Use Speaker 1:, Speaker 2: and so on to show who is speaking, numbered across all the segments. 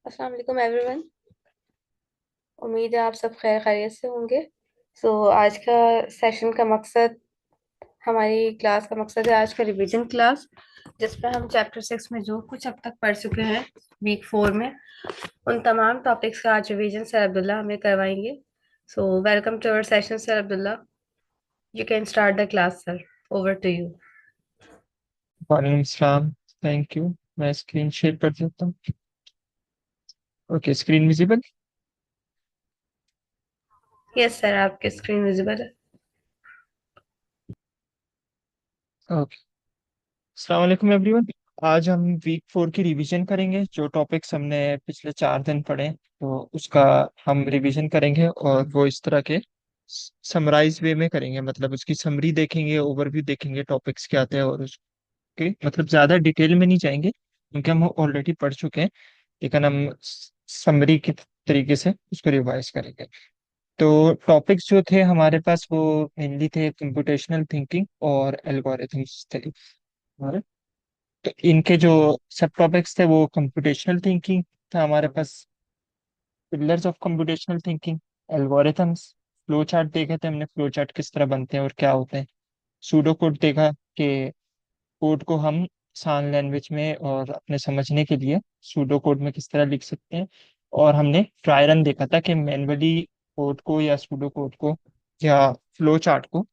Speaker 1: अस्सलाम वालेकुम एवरीवन। उम्मीद है आप सब खैर खैरियत से होंगे। आज का सेशन का मकसद, हमारी क्लास का मकसद है आज का रिवीजन क्लास, जिसमें हम चैप्टर 6 में जो कुछ अब तक पढ़ चुके हैं वीक 4 में, उन तमाम टॉपिक्स का आज रिवीजन सर अब्दुल्ला हमें करवाएंगे। Welcome to our session sir Abdullah. You can start the class sir. Over to you.
Speaker 2: वालेकुम सलाम। Thank you. मैं स्क्रीन शेयर कर देता हूँ। Okay, screen visible.
Speaker 1: Yes sir, आपकी स्क्रीन विजिबल है।
Speaker 2: ओके। अस्सलाम वालेकुम एवरीवन। आज हम वीक 4 की रिवीजन करेंगे। जो टॉपिक्स हमने पिछले 4 दिन पढ़े तो उसका हम रिवीजन करेंगे, और वो इस तरह के समराइज वे में करेंगे। मतलब उसकी समरी देखेंगे, ओवरव्यू देखेंगे टॉपिक्स क्या आते हैं, और उसके मतलब ज़्यादा डिटेल में नहीं जाएंगे क्योंकि हम ऑलरेडी पढ़ चुके हैं। लेकिन हम समरी के तरीके से उसको रिवाइज करेंगे। तो टॉपिक्स जो थे हमारे पास वो मेनली थे कंप्यूटेशनल थिंकिंग और एल्गोरिथम्स थे हमारे। तो इनके जो सब टॉपिक्स थे वो कंप्यूटेशनल थिंकिंग था हमारे पास, pillars of computational thinking, algorithms, flow chart देखे थे हमने, फ्लो चार्ट किस तरह बनते हैं और क्या होते हैं। सूडो कोड देखा कि कोड को हम आसान लैंग्वेज में और अपने समझने के लिए सूडो कोड में किस तरह लिख सकते हैं। और हमने ट्राई रन देखा था कि मैनुअली कोड को या सूडो कोड को या फ्लो चार्ट को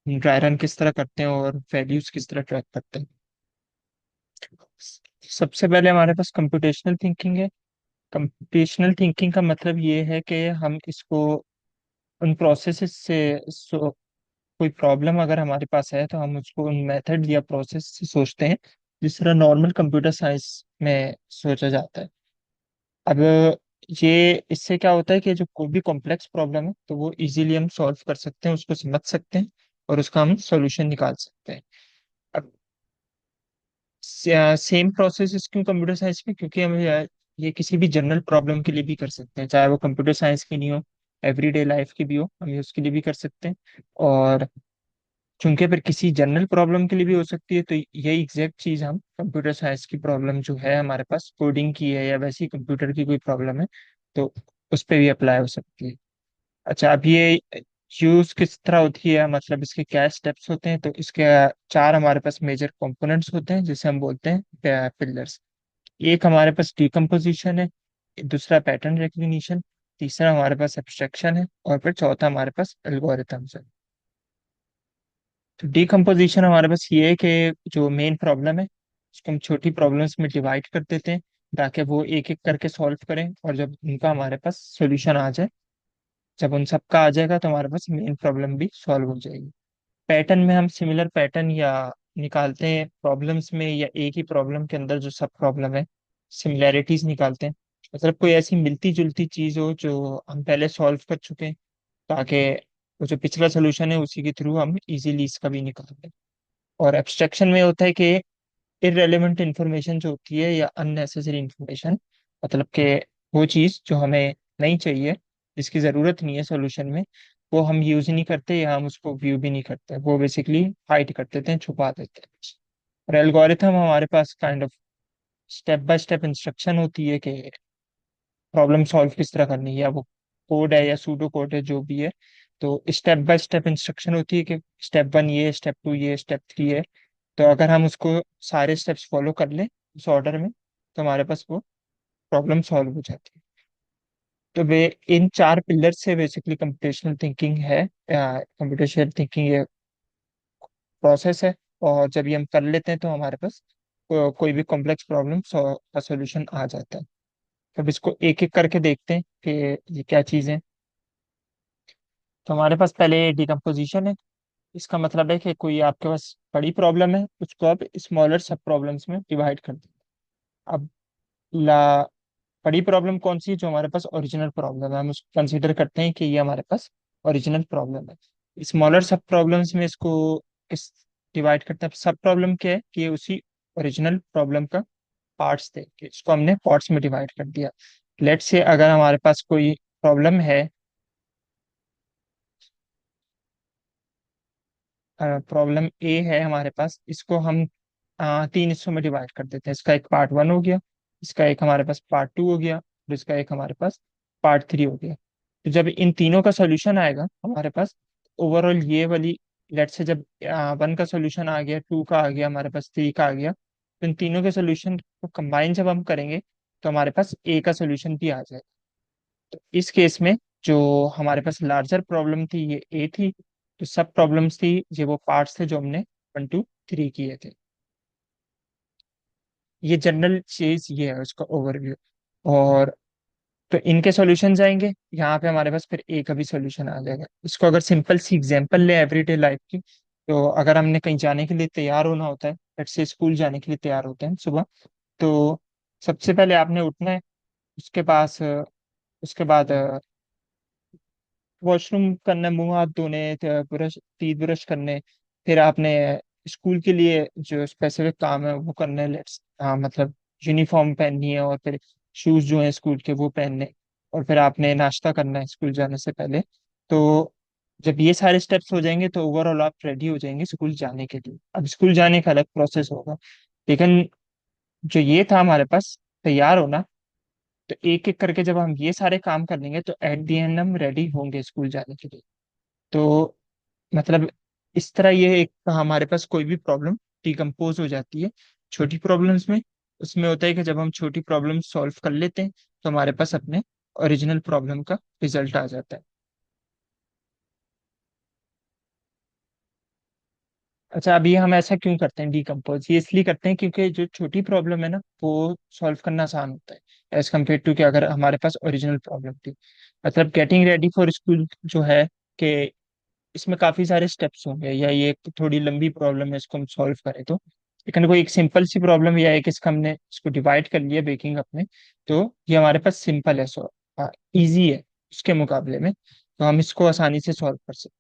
Speaker 2: ड्राई रन किस तरह करते हैं और वैल्यूज किस तरह ट्रैक करते हैं। सबसे पहले हमारे पास कंप्यूटेशनल थिंकिंग है। कंप्यूटेशनल थिंकिंग का मतलब ये है कि हम इसको उन प्रोसेसेस से कोई प्रॉब्लम अगर हमारे पास है तो हम उसको उन मेथड या प्रोसेस से सोचते हैं जिस तरह नॉर्मल कंप्यूटर साइंस में सोचा जाता है। अब ये इससे क्या होता है कि जो कोई भी कॉम्प्लेक्स प्रॉब्लम है तो वो इजीली हम सॉल्व कर सकते हैं, उसको समझ सकते हैं और उसका हम सॉल्यूशन निकाल सकते हैं। अब सेम प्रोसेस क्यों कंप्यूटर साइंस में, क्योंकि हम ये किसी भी जनरल प्रॉब्लम के लिए भी कर सकते हैं, चाहे वो कंप्यूटर साइंस की नहीं हो, एवरीडे लाइफ की भी हो, हम ये उसके लिए भी कर सकते हैं। और चूंकि फिर किसी जनरल प्रॉब्लम के लिए भी हो सकती है, तो यही एग्जैक्ट चीज हम कंप्यूटर साइंस की प्रॉब्लम जो है हमारे पास कोडिंग की है या वैसी कंप्यूटर की कोई प्रॉब्लम है तो उस पर भी अप्लाई हो सकती है। अच्छा, अब ये यूज किस तरह होती है, मतलब इसके क्या स्टेप्स होते हैं, तो इसके चार हमारे पास मेजर कंपोनेंट्स होते हैं जिसे हम बोलते हैं पिलर्स। एक हमारे पास डिकम्पोजिशन है, दूसरा पैटर्न रिकग्निशन, तीसरा हमारे पास एब्स्ट्रक्शन है, और फिर चौथा हमारे पास एल्गोरिथम्स है। तो डिकम्पोजिशन हमारे पास ये है कि जो मेन प्रॉब्लम है उसको हम छोटी प्रॉब्लम्स में डिवाइड कर देते हैं ताकि वो एक एक करके सॉल्व करें, और जब उनका हमारे पास सोल्यूशन आ जाए, जब उन सबका आ जाएगा तो हमारे पास मेन प्रॉब्लम भी सॉल्व हो जाएगी। पैटर्न में हम सिमिलर पैटर्न या निकालते हैं प्रॉब्लम्स में, या एक ही प्रॉब्लम के अंदर जो सब प्रॉब्लम है सिमिलैरिटीज निकालते हैं। मतलब कोई ऐसी मिलती जुलती चीज हो जो हम पहले सॉल्व कर चुके हैं, ताकि वो जो पिछला सोल्यूशन है उसी के थ्रू हम इजीली इसका भी निकाल दें। और एब्स्ट्रैक्शन में होता है कि इररेलेवेंट इंफॉर्मेशन जो होती है या अननेसेसरी इंफॉर्मेशन, मतलब कि वो चीज़ जो हमें नहीं चाहिए, जिसकी ज़रूरत नहीं है सॉल्यूशन में, वो हम यूज़ नहीं करते या हम उसको व्यू भी नहीं करते, वो बेसिकली हाइड कर देते हैं, छुपा देते हैं। और एल्गोरिथम हमारे पास kind of step by step instruction होती है कि प्रॉब्लम सॉल्व किस तरह करनी है, या वो कोड है या सूडो कोड है जो भी है। तो स्टेप बाय स्टेप इंस्ट्रक्शन होती है कि स्टेप 1 ये, स्टेप 2 ये, स्टेप 3 है। तो अगर हम उसको सारे स्टेप्स फॉलो कर लें उस ऑर्डर में तो हमारे पास वो प्रॉब्लम सॉल्व हो जाती है। तो वे इन चार पिलर से बेसिकली कंप्यूटेशनल थिंकिंग है। कंप्यूटेशनल थिंकिंग ये प्रोसेस है, और जब ये हम कर लेते हैं तो हमारे पास कोई भी कॉम्प्लेक्स प्रॉब्लम का सॉल्यूशन आ जाता है। अब इसको एक एक करके देखते हैं कि ये क्या चीज़ है। तो हमारे पास पहले डिकम्पोजिशन है। इसका मतलब है कि कोई आपके पास बड़ी प्रॉब्लम है, उसको आप स्मॉलर सब प्रॉब्लम्स में डिवाइड कर दें। अब ला बड़ी प्रॉब्लम कौन सी है, जो हमारे पास ओरिजिनल प्रॉब्लम है, हम उसको कंसीडर करते हैं कि ये हमारे पास ओरिजिनल प्रॉब्लम है। स्मॉलर सब प्रॉब्लम्स में इसको किस डिवाइड करते हैं। सब प्रॉब्लम क्या है कि ये उसी ओरिजिनल प्रॉब्लम का पार्ट्स थे, कि इसको हमने पार्ट्स में डिवाइड कर दिया। लेट्स से अगर हमारे पास कोई प्रॉब्लम है, प्रॉब्लम ए है हमारे पास, इसको हम तीन हिस्सों में डिवाइड कर देते हैं। इसका एक पार्ट 1 हो गया, इसका एक हमारे पास पार्ट 2 हो गया, और इसका एक हमारे पास पार्ट 3 हो गया। तो जब इन तीनों का सोल्यूशन आएगा हमारे पास, ओवरऑल ये वाली, लेट से जब 1 का सोल्यूशन आ गया, 2 का आ गया, हमारे पास 3 का आ गया, तो इन तीनों के सोल्यूशन को कंबाइन जब हम करेंगे तो हमारे पास ए का सोल्यूशन भी आ जाएगा। तो इस केस में जो हमारे पास लार्जर प्रॉब्लम थी ये ए थी, तो सब प्रॉब्लम्स थी ये वो पार्ट्स थे जो हमने 1 2 3 किए थे। ये जनरल चीज ये है उसका ओवरव्यू। और तो इनके सॉल्यूशंस आएंगे यहाँ पे हमारे पास, फिर ए का भी सॉल्यूशन आ जाएगा। इसको अगर सिंपल सी एग्जांपल ले एवरीडे लाइफ की, तो अगर हमने कहीं जाने के लिए तैयार होना होता है, लेट्स से स्कूल जाने के लिए तैयार होते हैं सुबह, तो सबसे पहले आपने उठना है, उसके पास उसके बाद वॉशरूम करना, मुंह हाथ धोने, ब्रश, टीथ ब्रश करने, फिर आपने स्कूल के लिए जो स्पेसिफिक काम है वो करना है, लेट्स मतलब यूनिफॉर्म पहननी है, और फिर शूज जो है स्कूल के वो पहनने, और फिर आपने नाश्ता करना है स्कूल जाने से पहले। तो जब ये सारे स्टेप्स हो जाएंगे तो ओवरऑल आप रेडी हो जाएंगे स्कूल जाने के लिए। अब स्कूल जाने का अलग प्रोसेस होगा, लेकिन जो ये था हमारे पास तैयार होना, तो एक एक करके जब हम ये सारे काम कर लेंगे तो एट दी एंड हम रेडी होंगे स्कूल जाने के लिए। तो मतलब इस तरह ये एक हमारे पास कोई भी प्रॉब्लम डिकम्पोज हो जाती है छोटी प्रॉब्लम्स में। उसमें होता है कि जब हम छोटी प्रॉब्लम सॉल्व कर लेते हैं तो हमारे पास अपने ओरिजिनल प्रॉब्लम का रिजल्ट आ जाता है। अच्छा, अभी हम ऐसा क्यों करते हैं डिकम्पोज? ये इसलिए करते हैं क्योंकि जो छोटी प्रॉब्लम है ना वो सॉल्व करना आसान होता है एज कम्पेयर टू कि अगर हमारे पास ओरिजिनल प्रॉब्लम थी। मतलब गेटिंग रेडी फॉर स्कूल जो है, कि इसमें काफी सारे स्टेप्स होंगे, या ये एक थोड़ी लंबी प्रॉब्लम है इसको हम सॉल्व करें तो, लेकिन कोई एक सिंपल सी प्रॉब्लम या एक इसका हमने इसको डिवाइड कर लिया बेकिंग अपने, तो ये हमारे पास सिंपल है, सो इजी है उसके मुकाबले में, तो हम इसको आसानी से सॉल्व कर सकते हैं।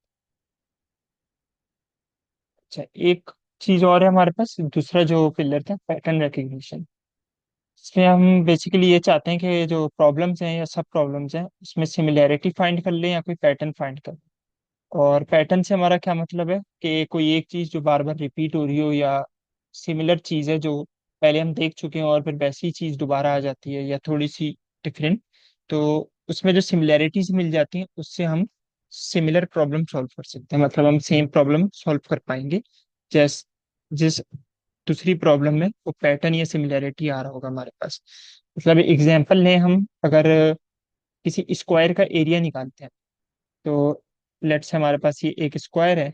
Speaker 2: अच्छा, एक चीज और है हमारे पास, दूसरा जो पिलर था पैटर्न रिकग्निशन। इसमें हम बेसिकली ये चाहते हैं कि जो प्रॉब्लम्स हैं या सब प्रॉब्लम्स हैं उसमें सिमिलैरिटी फाइंड कर लें या कोई पैटर्न फाइंड कर लें। और पैटर्न से हमारा क्या मतलब है कि कोई एक चीज जो बार बार रिपीट हो रही हो, या सिमिलर चीज है जो पहले हम देख चुके हैं और फिर वैसी चीज दोबारा आ जाती है या थोड़ी सी डिफरेंट, तो उसमें जो सिमिलैरिटीज मिल जाती हैं उससे हम सिमिलर प्रॉब्लम सॉल्व कर सकते हैं, मतलब हम सेम प्रॉब्लम सॉल्व कर पाएंगे। जैस जिस दूसरी प्रॉब्लम में वो पैटर्न या सिमिलैरिटी आ रहा होगा हमारे पास। मतलब एग्जाम्पल लें हम, अगर किसी स्क्वायर का एरिया निकालते हैं, तो लेट्स से हमारे पास ये एक स्क्वायर है,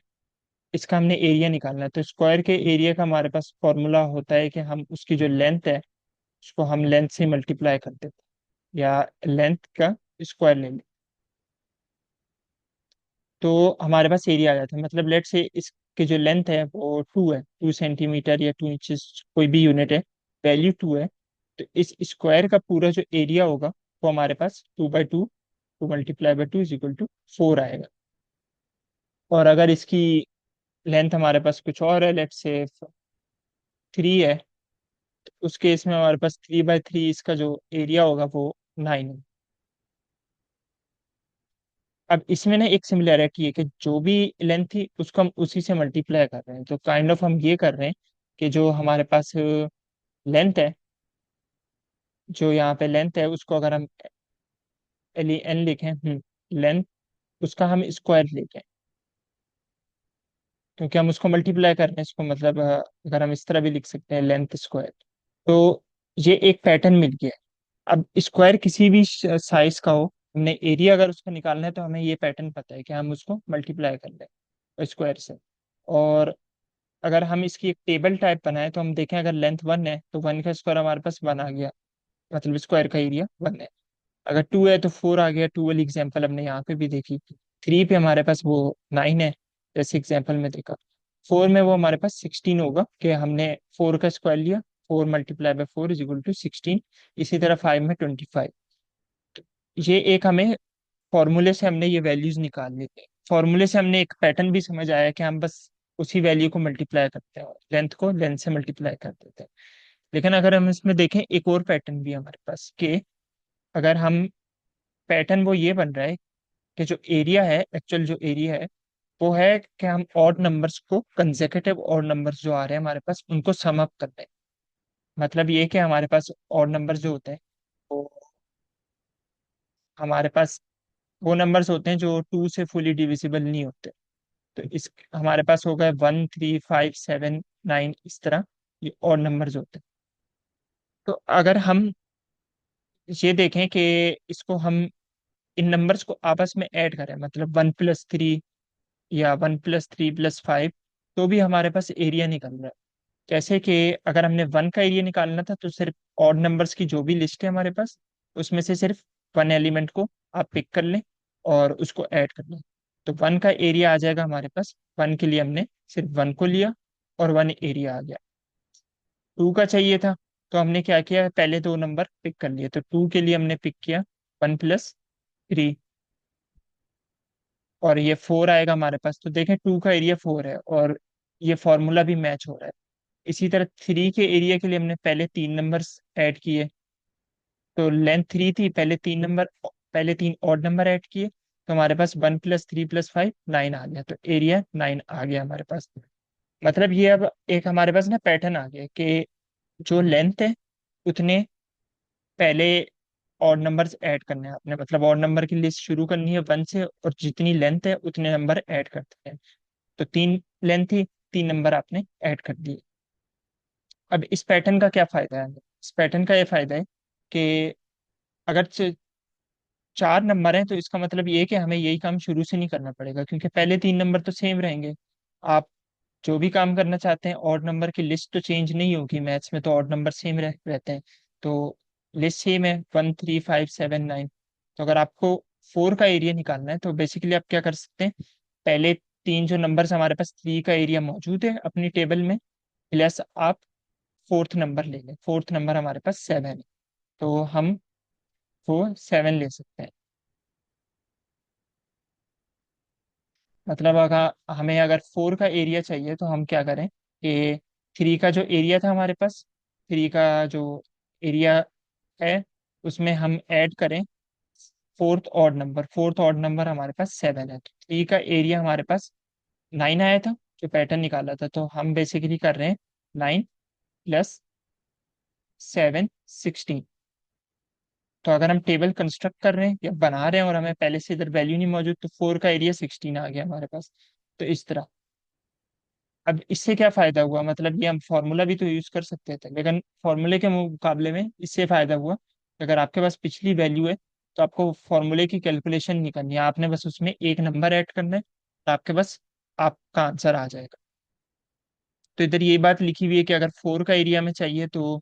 Speaker 2: इसका हमने एरिया निकालना है, तो स्क्वायर के एरिया का हमारे पास फॉर्मूला होता है कि हम उसकी जो लेंथ है उसको हम लेंथ से मल्टीप्लाई कर देते हैं, या लेंथ का स्क्वायर ले लें, तो हमारे पास एरिया आ जाता है। मतलब लेट से इसकी जो लेंथ है वो 2 है, 2 सेंटीमीटर या 2 इंचेस, कोई भी यूनिट है, वैल्यू 2 है, तो इस स्क्वायर का पूरा जो एरिया होगा वो हमारे पास 2/2, 2 × 2 = 4 आएगा। और अगर इसकी लेंथ हमारे पास कुछ और है, लेट से 3 है, तो उस केस में हमारे पास 3/3, इसका जो एरिया होगा वो 9 है। अब इसमें ना एक सिमिलैरिटी है कि जो भी लेंथ थी उसको हम उसी से मल्टीप्लाई कर रहे हैं, तो काइंड ऑफ हम ये कर रहे हैं कि जो हमारे पास लेंथ है, जो यहाँ पे लेंथ है उसको अगर हम एल एन लिखें, लेंथ, उसका हम स्क्वायर लेके, क्योंकि हम उसको मल्टीप्लाई कर रहे हैं इसको, मतलब अगर हम इस तरह भी लिख सकते हैं लेंथ स्क्वायर। तो ये एक पैटर्न मिल गया है। अब स्क्वायर किसी भी साइज का हो, हमने एरिया अगर उसका निकालना है तो हमें ये पैटर्न पता है कि हम उसको मल्टीप्लाई कर लें स्क्वायर से। और अगर हम इसकी एक टेबल टाइप बनाए तो हम देखें, अगर लेंथ 1 है तो 1 का स्क्वायर हमारे पास 1 आ गया, मतलब स्क्वायर का एरिया 1 है। अगर 2 है तो 4 आ गया, 2 वाली एग्जाम्पल हमने यहाँ पे भी देखी। 3 पे हमारे पास वो 9 है, जैसे एग्जाम्पल में देखा। 4 में वो हमारे पास 16 होगा, कि हमने 4 का स्क्वायर लिया, 4 × 4 = 16। इसी तरह 5 में 25। ये एक हमें फॉर्मूले से हमने ये वैल्यूज निकाल लेते हैं, फॉर्मूले से हमने एक पैटर्न भी समझ आया कि हम बस उसी वैल्यू को मल्टीप्लाई करते हैं, लेंथ को लेंथ से मल्टीप्लाई कर देते हैं। लेकिन अगर हम इसमें देखें एक और पैटर्न भी है हमारे पास, कि अगर हम, पैटर्न वो ये बन रहा है कि जो एरिया है, एक्चुअल जो एरिया है वो है कि हम ऑड नंबर्स को, कंसेक्यूटिव ऑड नंबर्स जो आ रहे हैं हमारे पास उनको सम अप कर रहे हैं। मतलब ये कि हमारे पास ऑड नंबर्स जो होते हैं हमारे पास वो नंबर्स होते हैं जो 2 से फुली डिविजिबल नहीं होते। तो इस हमारे पास हो गए 1 3 5 7 9, इस तरह ये और नंबर्स होते हैं। तो अगर हम ये देखें कि इसको हम इन नंबर्स को आपस में ऐड करें, मतलब 1 + 3 या 1 + 3 + 5, तो भी हमारे पास एरिया निकल रहा है। जैसे कि अगर हमने 1 का एरिया निकालना था तो सिर्फ ऑड नंबर्स की जो भी लिस्ट है हमारे पास, उसमें से सिर्फ 1 एलिमेंट को आप पिक कर लें और उसको ऐड कर लें। तो 1 का एरिया आ जाएगा हमारे पास। 1 के लिए हमने सिर्फ 1 को लिया और 1 एरिया आ गया। 2 का चाहिए था, तो हमने क्या किया, पहले दो नंबर पिक कर लिए। तो 2 के लिए हमने पिक किया 1 + 3, और ये 4 आएगा हमारे पास। तो देखें 2 का एरिया 4 है और ये फॉर्मूला भी मैच हो रहा है। इसी तरह 3 के एरिया के लिए हमने पहले 3 नंबर्स ऐड किए। तो लेंथ 3 थी, पहले तीन ऑड नंबर ऐड किए, तो हमारे पास 1 + 3 + 5 9 आ गया। तो एरिया 9 आ गया हमारे पास। मतलब ये अब एक हमारे पास ना पैटर्न आ गया कि जो लेंथ है उतने पहले ऑड नंबर्स ऐड करने हैं आपने, मतलब ऑड नंबर की लिस्ट शुरू करनी है 1 से, और जितनी लेंथ है उतने नंबर ऐड करते हैं। तो 3 लेंथ थी, 3 नंबर आपने ऐड कर दिए। अब इस पैटर्न का क्या फायदा है? इस पैटर्न का ये फायदा है कि अगर 4 नंबर हैं तो इसका मतलब ये है कि हमें यही काम शुरू से नहीं करना पड़ेगा, क्योंकि पहले 3 नंबर तो सेम रहेंगे। आप जो भी काम करना चाहते हैं, ऑड नंबर की लिस्ट तो चेंज नहीं होगी, मैथ्स में तो ऑड नंबर सेम रहते हैं। तो लिस्ट सेम है, 1 3 5 7 9। तो अगर आपको 4 का एरिया निकालना है तो बेसिकली आप क्या कर सकते हैं, पहले तीन जो नंबर्स हमारे पास 3 का एरिया मौजूद है अपनी टेबल में, प्लस आप फोर्थ नंबर ले लें। फोर्थ नंबर हमारे पास 7 है, तो हम वो 7 ले सकते हैं। मतलब अगर हमें अगर 4 का एरिया चाहिए तो हम क्या करें कि 3 का जो एरिया था हमारे पास, 3 का जो एरिया है उसमें हम ऐड करें फोर्थ ऑड नंबर हमारे पास 7 है। तो 3 का एरिया हमारे पास 9 आया था, जो पैटर्न निकाला था। तो हम बेसिकली कर रहे हैं 9 + 7 16। तो अगर हम टेबल कंस्ट्रक्ट कर रहे हैं या बना रहे हैं और हमें पहले से इधर वैल्यू नहीं मौजूद, तो 4 का एरिया 16 आ गया हमारे पास। तो इस तरह। अब इससे क्या फायदा हुआ, मतलब ये हम फॉर्मूला भी तो यूज कर सकते थे, लेकिन फॉर्मूले के मुकाबले में इससे फायदा हुआ कि अगर आपके पास पिछली वैल्यू है तो आपको फॉर्मूले की कैलकुलेशन नहीं करनी है, आपने बस उसमें एक नंबर ऐड करना है, तो आपके पास आपका आंसर आ जाएगा। तो इधर ये बात लिखी हुई है कि अगर 4 का एरिया में चाहिए तो,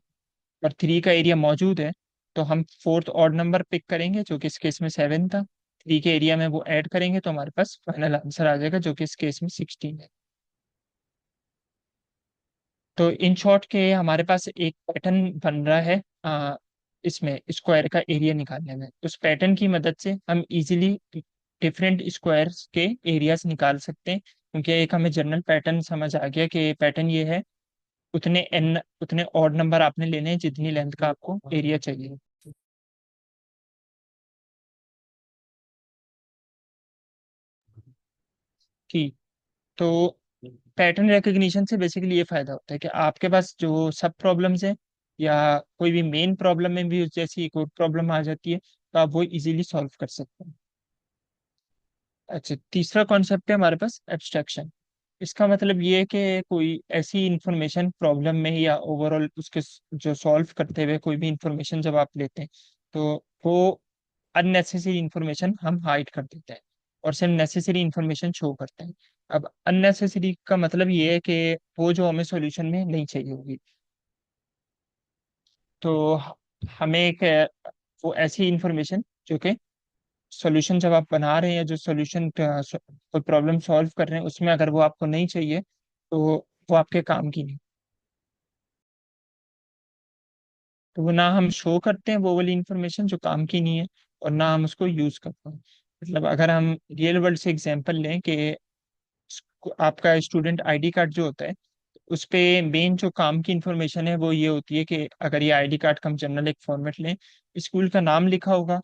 Speaker 2: और 3 का एरिया मौजूद है, तो हम फोर्थ ऑड नंबर पिक करेंगे जो कि इस केस में 7 था। 3 के एरिया में वो ऐड करेंगे तो हमारे पास फाइनल आंसर आ जाएगा जो कि इस केस में 16 है। तो इन शॉर्ट के हमारे पास एक पैटर्न बन रहा है इसमें स्क्वायर का एरिया निकालने में। उस पैटर्न की मदद से हम इजीली डिफरेंट स्क्वायर्स के एरियाज निकाल सकते हैं, क्योंकि एक हमें जनरल पैटर्न समझ आ गया कि पैटर्न ये है, उतने ऑड नंबर आपने लेने हैं जितनी लेंथ का आपको एरिया चाहिए। ठीक। तो पैटर्न रिकग्निशन से बेसिकली ये फायदा होता है कि आपके पास जो सब प्रॉब्लम्स हैं या कोई भी मेन प्रॉब्लम में भी उस जैसी कोई प्रॉब्लम आ जाती है तो आप वो इजीली सॉल्व कर सकते हैं। अच्छा, तीसरा कॉन्सेप्ट है हमारे पास एब्स्ट्रैक्शन। इसका मतलब ये है कि कोई ऐसी इंफॉर्मेशन प्रॉब्लम में या ओवरऑल उसके जो सॉल्व करते हुए कोई भी इंफॉर्मेशन जब आप लेते हैं तो वो अननेसेसरी इंफॉर्मेशन हम हाइड कर देते हैं और सिर्फ नेसेसरी इंफॉर्मेशन शो करते हैं। अब अननेसेसरी का मतलब ये है कि वो जो हमें सॉल्यूशन में नहीं चाहिए होगी। तो हमें एक वो ऐसी इंफॉर्मेशन जो कि सॉल्यूशन जब आप बना रहे हैं, जो सॉल्यूशन कोई प्रॉब्लम सॉल्व कर रहे हैं उसमें अगर वो आपको नहीं चाहिए तो वो आपके काम की नहीं। तो वो ना हम शो करते हैं वो वाली इंफॉर्मेशन जो काम की नहीं है, और ना हम उसको यूज करते हैं। मतलब अगर हम रियल वर्ल्ड से एग्जांपल लें कि आपका स्टूडेंट आईडी कार्ड जो होता है, उस पे मेन जो काम की इंफॉर्मेशन है वो ये होती है कि अगर ये आईडी कार्ड का हम जनरल एक फॉर्मेट लें, स्कूल का नाम लिखा होगा,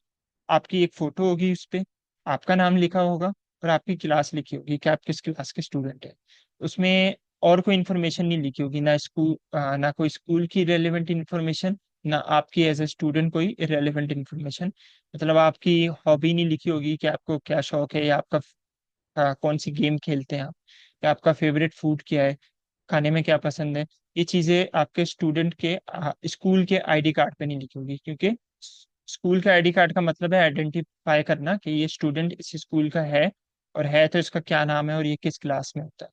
Speaker 2: आपकी एक फोटो होगी उस पे, आपका नाम लिखा होगा और आपकी क्लास लिखी होगी कि आप किस क्लास के स्टूडेंट है। उसमें और कोई इन्फॉर्मेशन नहीं लिखी होगी, ना कोई स्कूल की रेलिवेंट इन्फॉर्मेशन, ना आपकी एज ए स्टूडेंट कोई इरेलीवेंट इंफॉर्मेशन। मतलब आपकी हॉबी नहीं लिखी होगी कि आपको क्या शौक है, या आपका कौन सी गेम खेलते हैं आप, या आपका फेवरेट फूड क्या है, खाने में क्या पसंद है। ये चीजें आपके स्टूडेंट के स्कूल के आईडी कार्ड पे नहीं लिखी होगी, क्योंकि स्कूल के आईडी कार्ड का मतलब है आइडेंटिफाई करना कि ये स्टूडेंट इस स्कूल का है, और है तो इसका क्या नाम है और ये किस क्लास में होता है।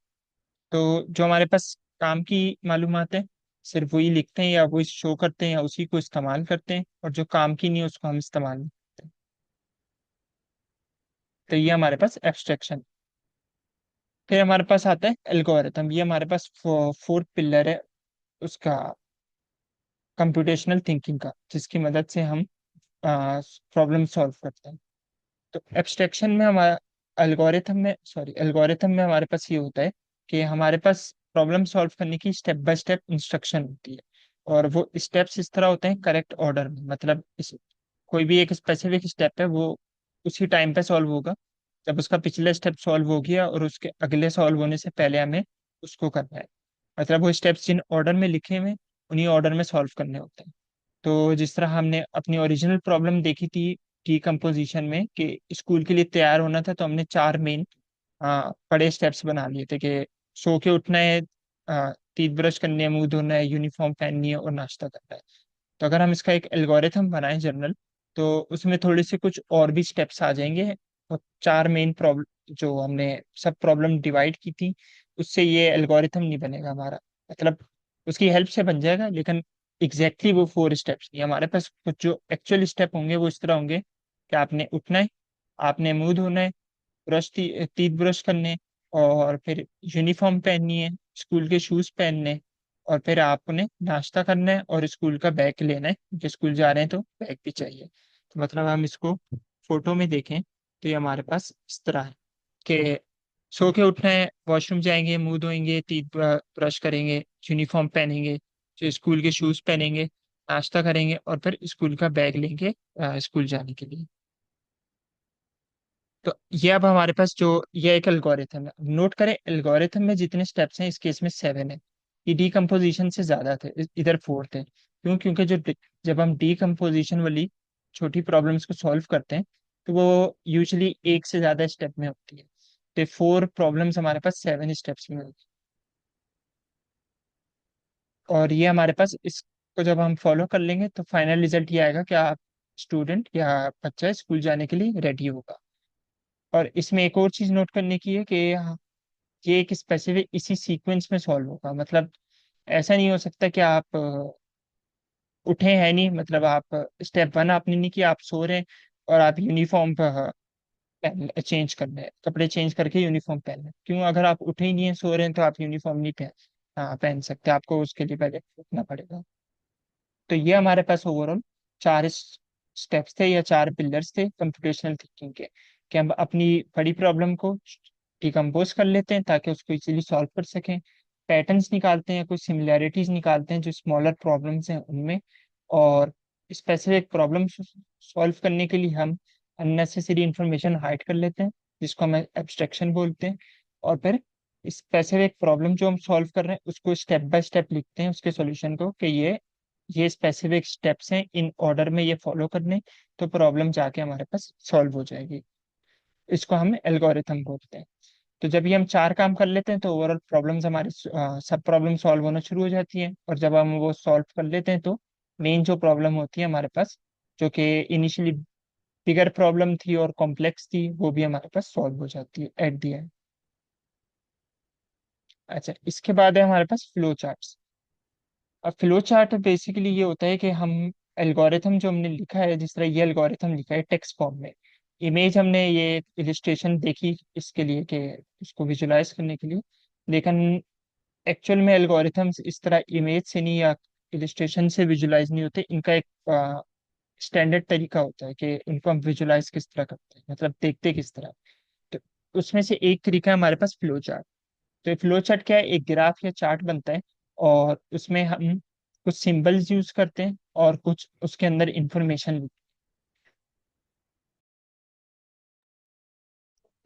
Speaker 2: तो जो हमारे पास काम की मालूमात है, सिर्फ वही लिखते हैं या वही शो करते हैं या उसी को इस्तेमाल करते हैं, और जो काम की नहीं है उसको हम इस्तेमाल नहीं करते हैं। तो ये हमारे पास एब्स्ट्रैक्शन। फिर हमारे पास आता है एल्गोरिथम। ये हमारे पास फोर्थ पिलर है उसका, कंप्यूटेशनल थिंकिंग का, जिसकी मदद से हम प्रॉब्लम सॉल्व करते हैं। तो एब्स्ट्रैक्शन में हमारा एल्गोरिथम में हमारे पास ये होता है कि हमारे पास प्रॉब्लम सॉल्व करने की स्टेप बाय स्टेप इंस्ट्रक्शन होती है, और वो स्टेप्स इस तरह होते हैं करेक्ट ऑर्डर में। मतलब कोई भी एक स्पेसिफिक स्टेप है वो उसी टाइम पे सॉल्व होगा जब उसका पिछला स्टेप सॉल्व हो गया, और उसके अगले सॉल्व होने से पहले हमें उसको करना है। मतलब वो स्टेप्स जिन ऑर्डर में लिखे हुए हैं, उन्हीं ऑर्डर में सॉल्व करने होते हैं। तो जिस तरह हमने अपनी ओरिजिनल प्रॉब्लम देखी थी डीकम्पोजिशन में, कि स्कूल के लिए तैयार होना था, तो हमने चार मेन बड़े स्टेप्स बना लिए थे कि सो के उठना है, टीथ ब्रश करनी है, मुंह धोना है, यूनिफॉर्म पहननी है और नाश्ता करना है। तो अगर हम इसका एक एल्गोरिथम बनाएं जनरल, तो उसमें थोड़े से कुछ और भी स्टेप्स आ जाएंगे। और चार मेन प्रॉब्लम जो हमने सब प्रॉब्लम डिवाइड की थी, उससे ये एल्गोरिथम नहीं बनेगा हमारा। मतलब उसकी हेल्प से बन जाएगा, लेकिन एग्जैक्टली वो फोर स्टेप्स नहीं। हमारे पास कुछ जो एक्चुअल स्टेप होंगे वो इस तरह होंगे कि आपने उठना है, आपने मुंह धोना है, टीथ ब्रश करने, और फिर यूनिफॉर्म पहननी है, स्कूल के शूज पहनने हैं, और फिर आपने नाश्ता करना है और स्कूल का बैग लेना है, क्योंकि स्कूल जा रहे हैं तो बैग भी चाहिए। तो मतलब हम इसको फोटो में देखें तो ये हमारे पास इस तरह है कि सो के उठना है, वॉशरूम जाएंगे, मुंह धोएंगे, टीथ ब्रश करेंगे, यूनिफॉर्म पहनेंगे, जो स्कूल के शूज पहनेंगे, नाश्ता करेंगे, और फिर स्कूल का बैग लेंगे स्कूल जाने के लिए। तो ये अब हमारे पास जो ये एक एल्गोरिथम है। नोट करें एल्गोरिथम में जितने स्टेप्स हैं इस केस में सेवन है। ये डीकम्पोजिशन से ज्यादा थे, इधर फोर्थ है। क्यों? क्योंकि जब हम डीकम्पोजिशन वाली छोटी प्रॉब्लम्स को सॉल्व करते हैं, तो वो यूजुअली एक से ज्यादा स्टेप में होती है। तो फोर प्रॉब्लम्स हमारे पास सेवन स्टेप्स में होती है। और ये हमारे पास इसको जब हम फॉलो कर लेंगे तो फाइनल रिजल्ट ये आएगा कि आप स्टूडेंट या बच्चा स्कूल जाने के लिए रेडी होगा। और इसमें एक और चीज नोट करने की है कि ये एक स्पेसिफिक इसी सीक्वेंस में सॉल्व होगा। मतलब ऐसा नहीं हो सकता कि आप उठे हैं नहीं, मतलब आप स्टेप वन आपने नहीं किया, आप सो रहे हैं और आप यूनिफॉर्म पहन चेंज करना है, कपड़े चेंज करके यूनिफॉर्म पहनना है। क्यों? अगर आप उठे ही नहीं है, सो रहे हैं, तो आप यूनिफॉर्म नहीं पहन सकते, आपको उसके लिए पहले उठना पड़ेगा। तो ये हमारे पास ओवरऑल चार स्टेप्स थे या चार पिलर्स थे कंप्यूटेशनल थिंकिंग के, कि हम अपनी बड़ी प्रॉब्लम को डिकम्पोज कर लेते हैं ताकि उसको इजीली सॉल्व कर सकें, पैटर्न्स निकालते हैं, कुछ सिमिलैरिटीज निकालते हैं जो स्मॉलर प्रॉब्लम्स हैं उनमें, और स्पेसिफिक प्रॉब्लम सॉल्व करने के लिए हम अननेसेसरी इंफॉर्मेशन हाइड कर लेते हैं, जिसको हम एब्स्ट्रैक्शन बोलते हैं। और फिर स्पेसिफिक प्रॉब्लम जो हम सॉल्व कर रहे हैं उसको स्टेप बाय स्टेप लिखते हैं उसके सॉल्यूशन को, कि ये स्पेसिफिक स्टेप्स हैं, इन ऑर्डर में ये फॉलो करने, तो प्रॉब्लम जाके हमारे पास सॉल्व हो जाएगी। इसको हम एल्गोरिथम बोलते हैं। तो जब ये हम चार काम कर लेते हैं तो ओवरऑल प्रॉब्लम्स हमारी सब प्रॉब्लम सॉल्व होना शुरू हो जाती है। और जब हम वो सॉल्व कर लेते हैं तो मेन जो प्रॉब्लम होती है हमारे पास, जो कि इनिशियली बिगर प्रॉब्लम थी और कॉम्प्लेक्स थी, वो भी हमारे पास सॉल्व हो जाती है एट द एंड। अच्छा, इसके बाद है हमारे पास फ्लो चार्ट्स। अब फ्लो चार्ट बेसिकली ये होता है कि हम एल्गोरिथम जो हमने लिखा है, जिस तरह ये एल्गोरिथम लिखा है टेक्स्ट फॉर्म में, इमेज हमने ये इलिस्ट्रेशन देखी इसके लिए कि उसको विजुलाइज करने के लिए, लेकिन एक्चुअल में एल्गोरिथम्स इस तरह इमेज से नहीं या इलिस्ट्रेशन से विजुलाइज नहीं होते। इनका एक स्टैंडर्ड तरीका होता है कि इनको हम विजुलाइज किस तरह करते हैं, मतलब देखते किस तरह। तो उसमें से एक तरीका है हमारे पास फ्लो चार्ट। तो फ्लो चार्ट क्या है? एक ग्राफ या चार्ट बनता है, और उसमें हम कुछ सिंबल्स यूज करते हैं और कुछ उसके अंदर इंफॉर्मेशन।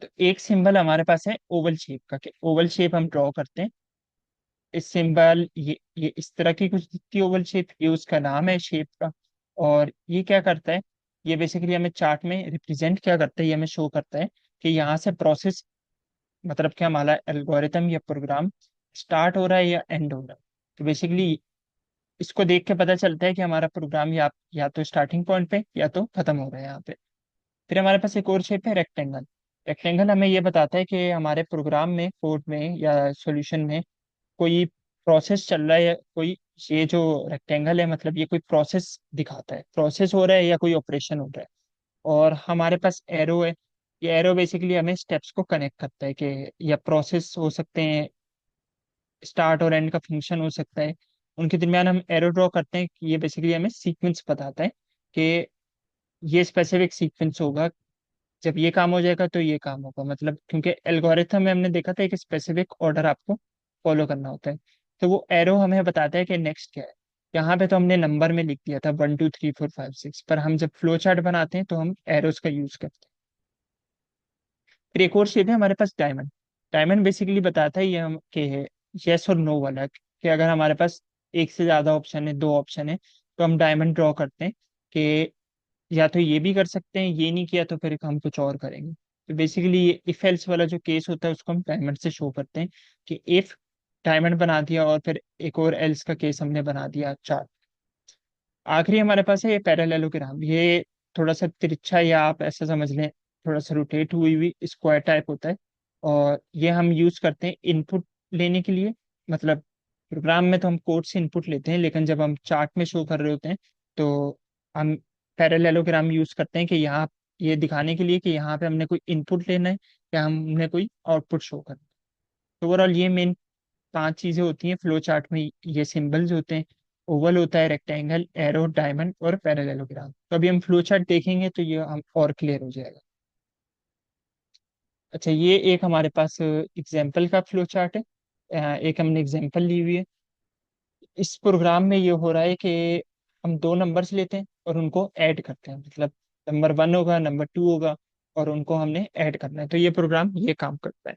Speaker 2: तो एक सिंबल हमारे पास है ओवल शेप का, कि ओवल शेप हम ड्रॉ करते हैं, इस सिंबल ये इस तरह की कुछ दिखती है ओवल शेप, ये उसका नाम है शेप का। और ये क्या करता है, ये बेसिकली हमें चार्ट में रिप्रेजेंट क्या करता है, ये हमें शो करता है कि यहाँ से प्रोसेस, मतलब क्या हमारा एल्गोरिथम या प्रोग्राम स्टार्ट हो रहा है या एंड हो रहा है। तो बेसिकली इसको देख के पता चलता है कि हमारा प्रोग्राम या तो स्टार्टिंग पॉइंट पे या तो खत्म हो रहा है यहाँ पे। फिर हमारे पास एक और शेप है रेक्टेंगल। रेक्टेंगल हमें ये बताता है कि हमारे प्रोग्राम में, कोड में या सॉल्यूशन में कोई प्रोसेस चल रहा है या कोई, ये जो रेक्टेंगल है मतलब ये कोई प्रोसेस दिखाता है, प्रोसेस हो रहा है या कोई ऑपरेशन हो रहा है। और हमारे पास एरो है, ये एरो बेसिकली हमें स्टेप्स को कनेक्ट करता है कि या प्रोसेस हो सकते हैं, स्टार्ट और एंड का फंक्शन हो सकता है, उनके दरमियान हम एरो ड्रॉ करते हैं कि ये बेसिकली हमें सीक्वेंस बताता है कि ये स्पेसिफिक सीक्वेंस होगा, जब ये काम हो जाएगा तो ये काम होगा। मतलब क्योंकि एल्गोरिथम में हमने देखा था एक स्पेसिफिक ऑर्डर आपको फॉलो करना होता है, तो वो एरो हमें बताता है कि नेक्स्ट क्या है। यहाँ पे तो हमने नंबर में लिख दिया था 1 2 3 4 5 6, पर हम जब फ्लो चार्ट बनाते हैं तो हम एरोस का यूज करते हैं। फिर एक और शेप है हमारे पास डायमंड। डायमंड बेसिकली बताता है ये हम कि यस और नो वाला, कि अगर हमारे पास एक से ज्यादा ऑप्शन है, दो ऑप्शन है, तो हम डायमंड ड्रॉ करते हैं कि या तो ये भी कर सकते हैं, ये नहीं किया तो फिर हम कुछ और करेंगे। तो बेसिकली ये इफ एल्स वाला जो केस होता है उसको हम डायमंड से शो करते हैं कि इफ डायमंड बना दिया और फिर एक और एल्स का केस हमने बना दिया चार। आखिरी हमारे पास है ये पैरेललोग्राम। ये थोड़ा सा तिरछा, या आप ऐसा समझ लें थोड़ा सा रोटेट हुई हुई स्क्वायर टाइप होता है। और ये हम यूज करते हैं इनपुट लेने के लिए। मतलब प्रोग्राम में तो हम कोड से इनपुट लेते हैं, लेकिन जब हम चार्ट में शो कर रहे होते हैं तो हम पैरेललोग्राम यूज करते हैं कि यहाँ, ये दिखाने के लिए कि यहाँ पे हमने कोई इनपुट लेना है या हमने कोई आउटपुट शो करना है। तो ओवरऑल ये मेन पांच चीजें होती हैं फ्लो चार्ट में, ये सिंबल्स होते हैं। ओवल होता है, रेक्टेंगल, एरो, डायमंड और पैरेललोग्राम। तो अभी हम फ्लो चार्ट देखेंगे तो ये हम और क्लियर हो जाएगा। अच्छा, ये एक हमारे पास एग्जाम्पल का फ्लो चार्ट है। एक हमने एग्जाम्पल ली हुई है। इस प्रोग्राम में ये हो रहा है कि हम दो नंबर्स लेते हैं और उनको ऐड करते हैं। मतलब नंबर 1 होगा, नंबर 2 होगा, और उनको हमने ऐड करना है। तो ये प्रोग्राम ये काम करता है।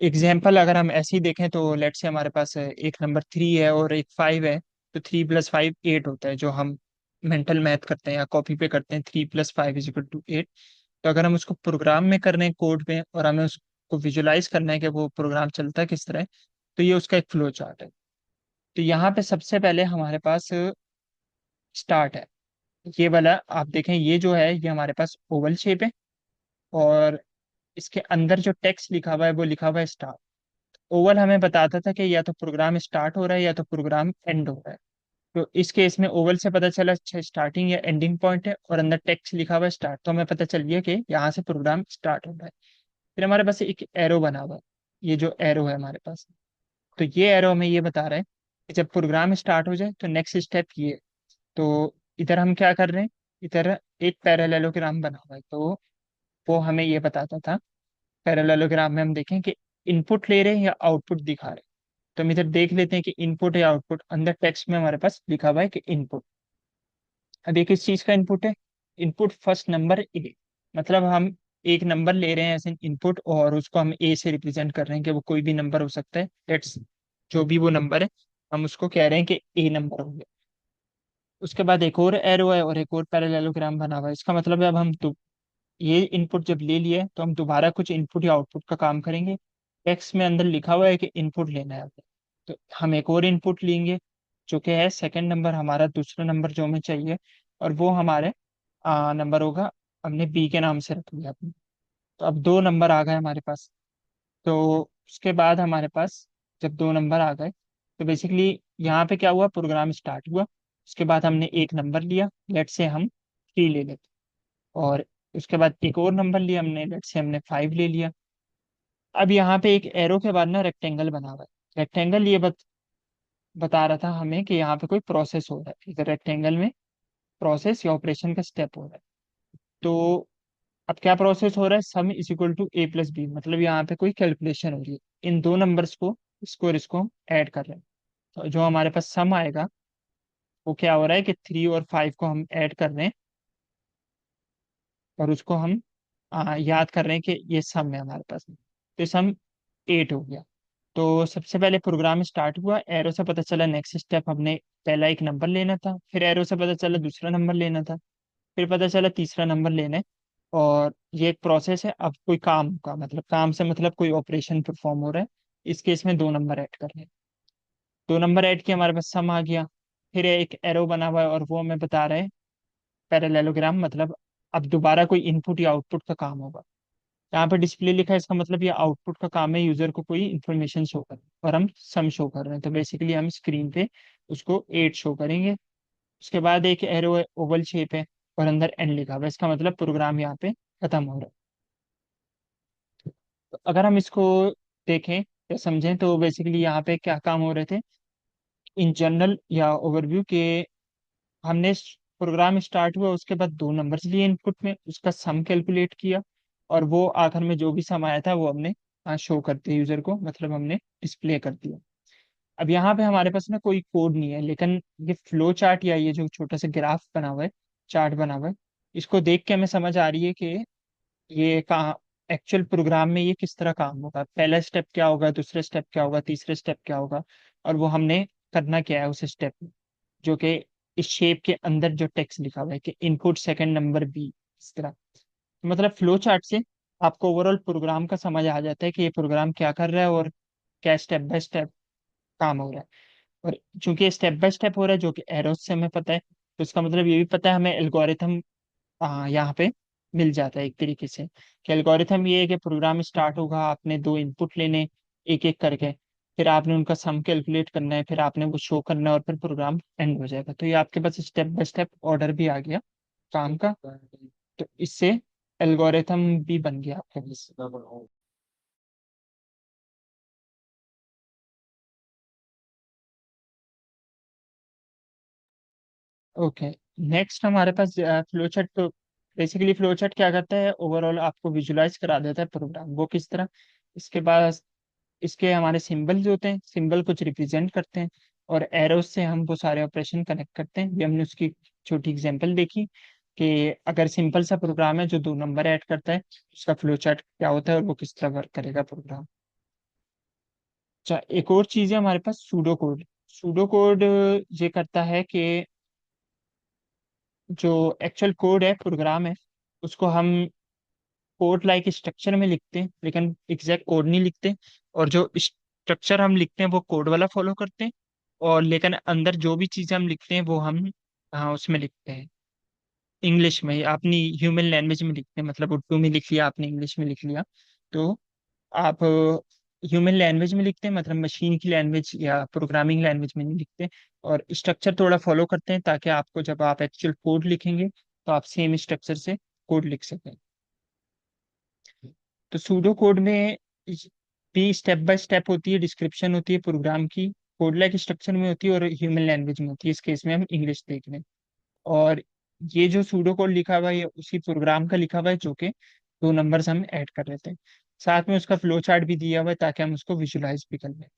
Speaker 2: एग्जाम्पल अगर हम ऐसे ही देखें तो लेट्स से हमारे पास एक नंबर 3 है और एक 5 है, तो 3 + 5 8 होता है, जो हम मेंटल मैथ करते हैं या कॉपी पे करते हैं, 3 + 5 = 8। तो अगर हम उसको प्रोग्राम में कर रहे हैं कोड में और हमें उसको विजुलाइज करना है कि वो प्रोग्राम चलता है किस तरह, तो ये उसका एक फ्लो चार्ट है। तो यहाँ पे सबसे पहले हमारे पास स्टार्ट है, ये वाला आप देखें, ये जो है ये हमारे पास ओवल शेप है, और इसके अंदर जो टेक्स्ट लिखा हुआ है वो लिखा हुआ है स्टार्ट। ओवल हमें बताता था कि या तो प्रोग्राम स्टार्ट हो रहा है या तो प्रोग्राम एंड हो रहा है। तो इस केस में ओवल से पता चला अच्छा स्टार्टिंग या एंडिंग पॉइंट है, और अंदर टेक्स्ट लिखा हुआ है स्टार्ट, तो हमें पता चल गया कि यहाँ से प्रोग्राम स्टार्ट हो रहा है। फिर हमारे पास एक एरो बना हुआ है, ये जो एरो है हमारे पास, तो ये एरो हमें ये बता रहा है कि जब प्रोग्राम स्टार्ट हो जाए तो नेक्स्ट स्टेप ये है। तो इधर हम क्या कर रहे हैं, इधर एक पैरेललोग्राम बना हुआ है, तो वो हमें ये बताता था। पैरेललोग्राम में हम देखें कि इनपुट ले रहे हैं या आउटपुट दिखा रहे हैं। तो हम इधर देख लेते हैं कि इनपुट या आउटपुट, अंदर टेक्स्ट में हमारे पास लिखा हुआ है कि इनपुट। अब ये किस चीज का इनपुट है, इनपुट फर्स्ट नंबर ए। मतलब हम एक नंबर ले रहे हैं एज एन इनपुट और उसको हम ए से रिप्रेजेंट कर रहे हैं कि वो कोई भी नंबर हो सकता है, लेट्स जो भी वो नंबर है हम उसको कह रहे हैं कि ए नंबर हो गया। उसके बाद एक और एरो है और एक और पैरेललोग्राम बना हुआ है। इसका मतलब है अब हम ये इनपुट जब ले लिए तो हम दोबारा कुछ इनपुट या आउटपुट का काम करेंगे। टेक्स्ट में अंदर लिखा हुआ है कि इनपुट लेना है हमें, तो हम एक और इनपुट लेंगे जो कि है सेकंड नंबर, हमारा दूसरा नंबर जो हमें चाहिए, और वो हमारे नंबर होगा, हमने बी के नाम से रख लिया अपने। तो अब दो नंबर आ गए हमारे पास। तो उसके बाद हमारे पास जब दो नंबर आ गए तो बेसिकली यहाँ पे क्या हुआ, प्रोग्राम स्टार्ट हुआ। उसके बाद हमने एक नंबर लिया, लेट से हम 3 ले लेते, और उसके बाद एक और नंबर लिया हमने, लेट से हमने 5 ले लिया। अब यहाँ पे एक एरो के बाद ना रेक्टेंगल बना हुआ है। रेक्टेंगल ये बता रहा था हमें कि यहाँ पे कोई प्रोसेस हो रहा है, इधर रेक्टेंगल में प्रोसेस या ऑपरेशन का स्टेप हो रहा है। तो अब क्या प्रोसेस हो रहा है, सम = a + b, मतलब यहाँ पे कोई कैलकुलेशन हो रही है। इन दो नंबर्स को, इसको और इसको ऐड कर रहे हैं, तो जो हमारे पास सम आएगा वो क्या हो रहा है कि 3 और 5 को हम ऐड कर रहे हैं, और उसको हम याद कर रहे हैं कि ये सम है हमारे पास। तो सम 8 हो गया। तो सबसे पहले प्रोग्राम स्टार्ट हुआ, एरो से पता चला नेक्स्ट स्टेप हमने पहला एक नंबर लेना था, फिर एरो से पता चला दूसरा नंबर लेना था, फिर पता चला तीसरा नंबर लेना है। और ये एक प्रोसेस है। अब कोई काम का मतलब, काम से मतलब कोई ऑपरेशन परफॉर्म हो रहा है, इस केस में दो नंबर ऐड करने हैं। दो नंबर ऐड किया, हमारे पास सम आ गया। फिर एक एरो बना हुआ है और वो हमें बता रहा है पैरेललोग्राम, मतलब अब दोबारा कोई इनपुट या आउटपुट का काम होगा। यहाँ पे डिस्प्ले लिखा है, इसका मतलब ये आउटपुट का काम है, यूजर को कोई इन्फॉर्मेशन शो कर, और हम सम शो कर रहे हैं, तो बेसिकली हम स्क्रीन पे उसको 8 शो करेंगे। उसके बाद एक एरो ओवल शेप है और अंदर एन लिखा हुआ है, इसका मतलब प्रोग्राम यहाँ पे खत्म हो रहा है। तो अगर हम इसको देखें या समझें तो बेसिकली यहाँ पे क्या काम हो रहे थे इन जनरल या ओवरव्यू के। हमने प्रोग्राम स्टार्ट हुआ, उसके बाद दो नंबर्स लिए इनपुट में, उसका सम कैलकुलेट किया, और वो आखिर में जो भी सम आया था वो हमने शो कर दिया यूजर को, मतलब हमने डिस्प्ले कर दिया। अब यहाँ पे हमारे पास ना कोई कोड नहीं है, लेकिन ये फ्लो चार्ट या ये जो छोटा सा ग्राफ बना हुआ है, चार्ट बना हुआ है, इसको देख के हमें समझ आ रही है कि ये कहाँ एक्चुअल प्रोग्राम में ये किस तरह काम होगा, पहला स्टेप क्या होगा, दूसरा स्टेप क्या होगा, तीसरा स्टेप क्या होगा, और वो हमने करना क्या है उस स्टेप में, जो कि इस शेप के अंदर जो टेक्स्ट लिखा हुआ है कि इनपुट सेकंड नंबर बी, इस तरह। मतलब फ्लो चार्ट से आपको ओवरऑल प्रोग्राम का समझ आ जाता है कि ये प्रोग्राम क्या कर रहा है और क्या स्टेप बाय स्टेप काम हो रहा है। और चूंकि स्टेप बाय स्टेप हो रहा है जो कि एरोस से हमें पता है, तो इसका मतलब ये भी पता है हमें एल्गोरिथम यहाँ पे मिल जाता है एक तरीके से। कि एल्गोरिथम ये है कि प्रोग्राम स्टार्ट होगा, आपने दो इनपुट लेने एक एक करके, फिर आपने उनका सम कैलकुलेट करना है, फिर आपने वो शो करना है, और फिर प्रोग्राम एंड हो जाएगा। तो ये आपके पास स्टेप बाय स्टेप ऑर्डर भी आ गया काम का। तो इससे एल्गोरिथम भी बन गया आपके पास। ओके, नेक्स्ट हमारे पास फ्लो चार्ट। तो बेसिकली फ्लो चार्ट क्या करता है, ओवरऑल आपको विजुलाइज करा देता है प्रोग्राम वो किस तरह। इसके बाद इसके हमारे सिंबल्स होते हैं, सिंबल कुछ रिप्रेजेंट करते हैं, और एरोज से हम वो सारे ऑपरेशन कनेक्ट करते हैं। ये हमने उसकी छोटी एग्जांपल देखी कि अगर सिंपल सा प्रोग्राम है जो दो नंबर ऐड करता है, उसका फ्लो चार्ट क्या होता है और वो किस तरह वर्क करेगा प्रोग्राम। अच्छा, एक और चीज है हमारे पास, सूडो कोड। सूडो कोड ये करता है कि जो एक्चुअल कोड है, प्रोग्राम है, उसको हम कोड लाइक स्ट्रक्चर में लिखते हैं, लेकिन एग्जैक्ट कोड नहीं लिखते। और जो स्ट्रक्चर हम लिखते हैं वो कोड वाला फॉलो करते हैं, और लेकिन अंदर जो भी चीज़ें हम लिखते हैं वो हम उसमें लिखते हैं इंग्लिश में, अपनी ह्यूमन लैंग्वेज में लिखते हैं। मतलब उर्दू में लिख लिया आपने, इंग्लिश में लिख लिया, तो आप ह्यूमन लैंग्वेज में लिखते हैं, मतलब मशीन की लैंग्वेज या प्रोग्रामिंग लैंग्वेज में नहीं लिखते। और स्ट्रक्चर थोड़ा फॉलो करते हैं ताकि आपको जब आप एक्चुअल कोड लिखेंगे तो आप सेम स्ट्रक्चर से कोड लिख सकें। तो सूडो कोड में भी स्टेप बाय स्टेप होती है, डिस्क्रिप्शन होती है प्रोग्राम की, कोड लाइक स्ट्रक्चर में होती है और ह्यूमन लैंग्वेज में होती है। इस केस में हम इंग्लिश देख रहे हैं। और ये जो सूडो कोड लिखा हुआ है ये उसी प्रोग्राम का लिखा हुआ है जो कि दो नंबर्स हम ऐड कर रहे थे। साथ में उसका फ्लो चार्ट भी दिया हुआ है ताकि हम उसको विजुलाइज भी कर लें।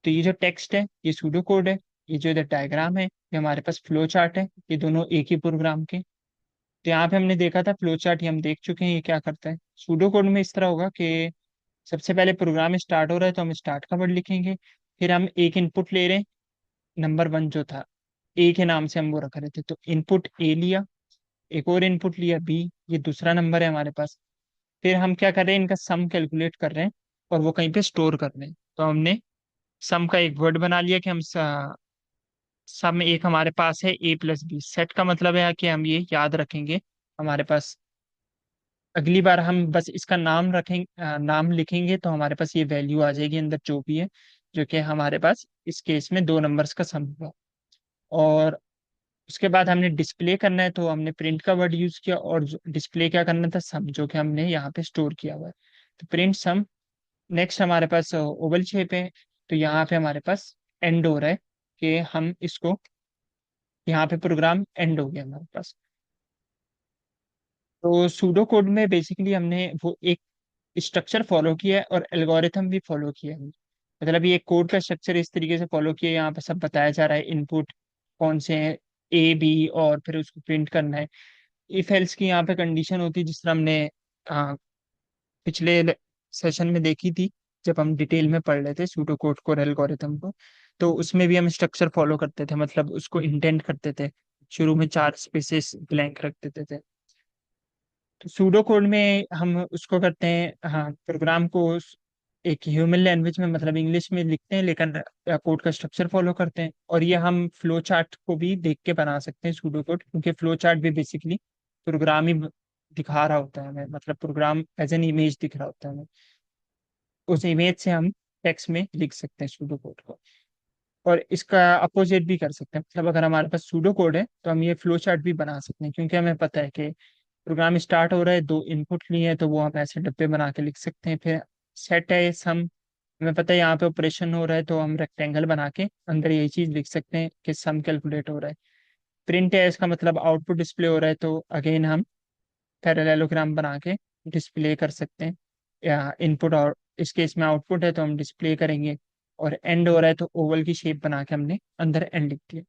Speaker 2: तो ये जो टेक्स्ट है ये सूडो कोड है, ये जो इधर डायग्राम है ये हमारे पास फ्लो चार्ट है, ये दोनों एक ही प्रोग्राम के। तो यहाँ पे हमने देखा था फ्लो चार्ट, ये हम देख चुके हैं ये क्या करता है। सूडो कोड में इस तरह होगा कि सबसे पहले प्रोग्राम स्टार्ट हो रहा है तो हम स्टार्ट का वर्ड लिखेंगे, फिर हम एक इनपुट ले रहे हैं, नंबर वन जो था, ए के नाम से हम वो रख रहे थे, तो इनपुट ए लिया, एक और इनपुट लिया बी, ये दूसरा नंबर है हमारे पास। फिर हम क्या कर रहे हैं, इनका सम कैलकुलेट कर रहे हैं और वो कहीं पे स्टोर कर रहे हैं। तो हमने सम का एक वर्ड बना लिया कि हम सम एक हमारे पास है ए प्लस बी, सेट का मतलब है कि हम ये याद रखेंगे हमारे पास, अगली बार हम बस इसका नाम रखेंगे, नाम लिखेंगे तो हमारे पास ये वैल्यू आ जाएगी अंदर जो भी है, जो कि हमारे पास इस केस में दो नंबर्स का सम हुआ। और उसके बाद हमने डिस्प्ले करना है तो हमने प्रिंट का वर्ड यूज किया, और डिस्प्ले क्या करना था, सम, जो कि हमने यहाँ पे स्टोर किया हुआ है। तो प्रिंट सम। नेक्स्ट हमारे पास ओवल शेप है, तो यहाँ पे हमारे पास एंड हो रहा है कि हम इसको, यहाँ पे प्रोग्राम एंड हो गया हमारे पास। तो सूडो कोड में बेसिकली हमने वो एक स्ट्रक्चर फॉलो किया है और एल्गोरिथम भी फॉलो किया है। मतलब ये कोड का स्ट्रक्चर इस तरीके से फॉलो किया है, यहाँ पे सब बताया जा रहा है, इनपुट कौन से हैं, ए बी, और फिर उसको प्रिंट करना है। इफ एल्स की यहाँ पे कंडीशन होती है जिस तरह हमने आ, पिछले सेशन में देखी थी, जब हम डिटेल में पढ़ रहे थे सूडो कोड को, एल्गोरिथम को, तो उसमें भी हम स्ट्रक्चर फॉलो करते थे, मतलब उसको इंडेंट करते थे, शुरू में 4 स्पेसेस ब्लैंक रख देते थे। तो सूडो कोड में हम उसको करते हैं, हाँ, प्रोग्राम को एक ह्यूमन लैंग्वेज में, मतलब इंग्लिश में लिखते हैं, लेकिन कोड का स्ट्रक्चर फॉलो करते हैं। और ये हम फ्लो चार्ट को भी देख के बना सकते हैं सूडो कोड, क्योंकि फ्लो चार्ट भी बेसिकली प्रोग्राम ही दिखा रहा होता है हमें, मतलब प्रोग्राम एज एन इमेज दिख रहा होता है हमें। उस इमेज से हम टेक्स्ट में लिख सकते हैं सूडो कोड को। और इसका अपोजिट भी कर सकते हैं, मतलब अगर हमारे पास सूडो कोड है तो हम ये फ्लो चार्ट भी बना सकते हैं, क्योंकि हमें पता है कि प्रोग्राम स्टार्ट हो रहा है, 2 इनपुट लिए हैं, तो वो हम ऐसे डब्बे बना के लिख सकते हैं। फिर सेट है सम, हमें पता है यहाँ पे ऑपरेशन हो रहा है, तो हम रेक्टेंगल बना के अंदर यही चीज लिख सकते हैं कि सम कैलकुलेट हो रहा है। प्रिंट है, इसका मतलब आउटपुट डिस्प्ले हो रहा है, तो अगेन हम पैरेललोग्राम बना के डिस्प्ले कर सकते हैं। या इनपुट, और इस केस में आउटपुट है तो हम डिस्प्ले करेंगे। और एंड हो रहा है तो ओवल की शेप बना के हमने अंदर एंड लिख दिया।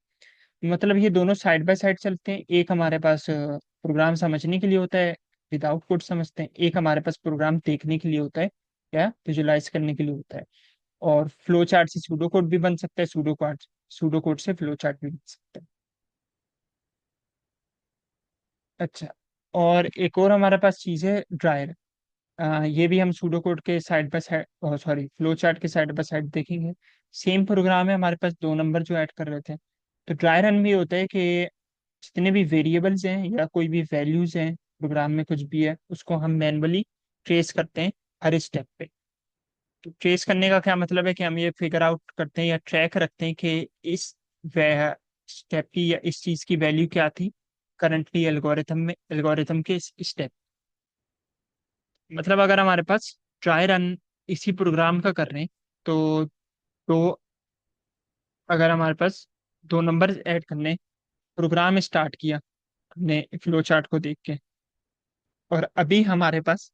Speaker 2: मतलब ये दोनों साइड बाय साइड चलते हैं। एक हमारे पास प्रोग्राम समझने के लिए होता है, विदाउट कोड समझते हैं। एक हमारे पास प्रोग्राम देखने के लिए होता है, या विजुलाइज करने के लिए होता है। और फ्लो चार्ट से सूडो कोड भी बन सकता है, सूडो कोड से फ्लो चार्ट भी बन सकता है। अच्छा, और एक और हमारे पास चीज़ है ड्रायर। ये भी हम सूडो कोड के side by side, sorry, flow chart के साइड बाय साइड देखेंगे। सेम प्रोग्राम है, हमारे पास 2 नंबर जो ऐड कर रहे थे। तो ड्राई रन में होता है कि जितने भी वेरिएबल्स हैं या कोई भी वैल्यूज हैं प्रोग्राम में, कुछ भी है, उसको हम मैनुअली ट्रेस करते हैं हर स्टेप पे। तो ट्रेस करने का क्या मतलब है कि हम ये फिगर आउट करते हैं या ट्रैक रखते हैं कि इस स्टेप की या इस चीज की वैल्यू क्या थी करंटली एल्गोरिथम में, एल्गोरिथम के इस स्टेप। मतलब अगर हमारे पास ट्राई रन इसी प्रोग्राम का कर रहे हैं, तो अगर हमारे पास 2 नंबर ऐड करने, प्रोग्राम स्टार्ट किया हमने फ्लो चार्ट को देख के, और अभी हमारे पास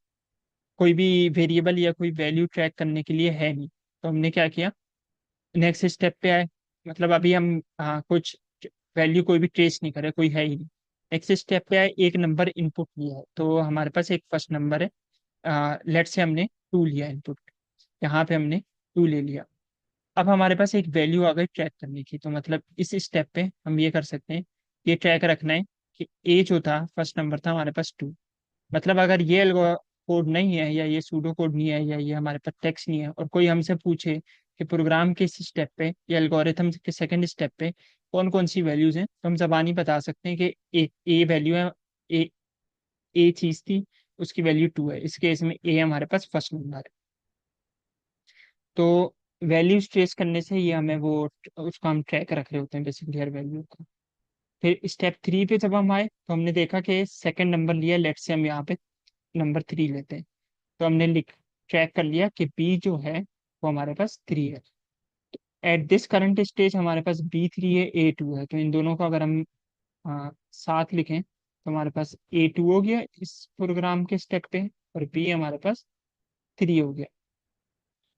Speaker 2: कोई भी वेरिएबल या कोई वैल्यू ट्रैक करने के लिए है नहीं, तो हमने क्या किया, नेक्स्ट स्टेप पे आए। मतलब अभी हम कुछ वैल्यू कोई भी ट्रेस नहीं करे, कोई है ही नहीं। नेक्स्ट स्टेप पे आए, एक नंबर इनपुट लिया है, तो हमारे पास एक फर्स्ट नंबर है। लेट से हमने 2 लिया इनपुट, यहाँ पे हमने 2 ले लिया। अब हमारे पास एक वैल्यू आ गई ट्रैक करने की, तो मतलब इस स्टेप पे हम ये कर सकते हैं, ये ट्रैक रखना है कि ए जो था, फर्स्ट नंबर था हमारे पास 2। मतलब अगर ये कोड नहीं है, या ये सूडो कोड नहीं है, या ये हमारे पास टेक्स्ट नहीं है, और कोई हमसे पूछे कि प्रोग्राम के इस स्टेप पे या एल्गोरिथम के सेकंड स्टेप पे कौन कौन सी वैल्यूज हैं, तो हम जबानी बता सकते हैं कि ए वैल्यू है, ए ए चीज थी, उसकी वैल्यू 2 है। इस केस में ए हमारे पास फर्स्ट नंबर है। तो वैल्यूज ट्रेस करने से ये हमें वो, उसका हम ट्रैक रख रहे होते हैं बेसिकली हर वैल्यू का। फिर स्टेप 3 पे जब हम आए, तो हमने देखा कि सेकंड नंबर लिया, लेट से हम यहाँ पे नंबर 3 लेते हैं। तो हमने लिख ट्रैक कर लिया कि बी जो है वो हमारे पास 3 है। एट दिस करंट स्टेज हमारे पास B3 है, A2 है, तो इन दोनों को अगर हम साथ लिखें तो हमारे पास A2 हो गया इस प्रोग्राम के स्टेप पे, और बी हमारे पास 3 हो गया।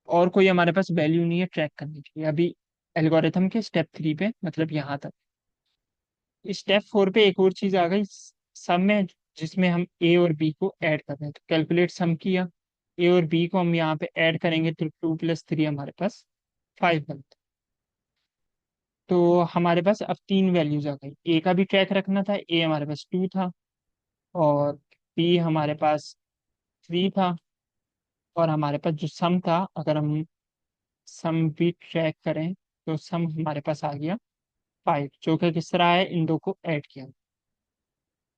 Speaker 2: और कोई हमारे पास वैल्यू नहीं है ट्रैक करने के लिए अभी एल्गोरिथम के स्टेप 3 पे, मतलब यहाँ तक। स्टेप 4 पे एक और चीज आ गई, सम में, जिसमें हम ए और बी को ऐड कर रहे हैं। तो कैलकुलेट सम किया, ए और बी को हम यहाँ पे ऐड करेंगे, तो 2 + 3 हमारे पास 5 बनता है। तो हमारे पास अब 3 वैल्यूज आ गई। ए का भी ट्रैक रखना था, ए हमारे पास 2 था, और बी हमारे पास 3 था, और हमारे पास जो सम था, अगर हम सम भी ट्रैक करें तो सम हमारे पास आ गया 5, जो कि किस तरह है, इन दो को ऐड किया।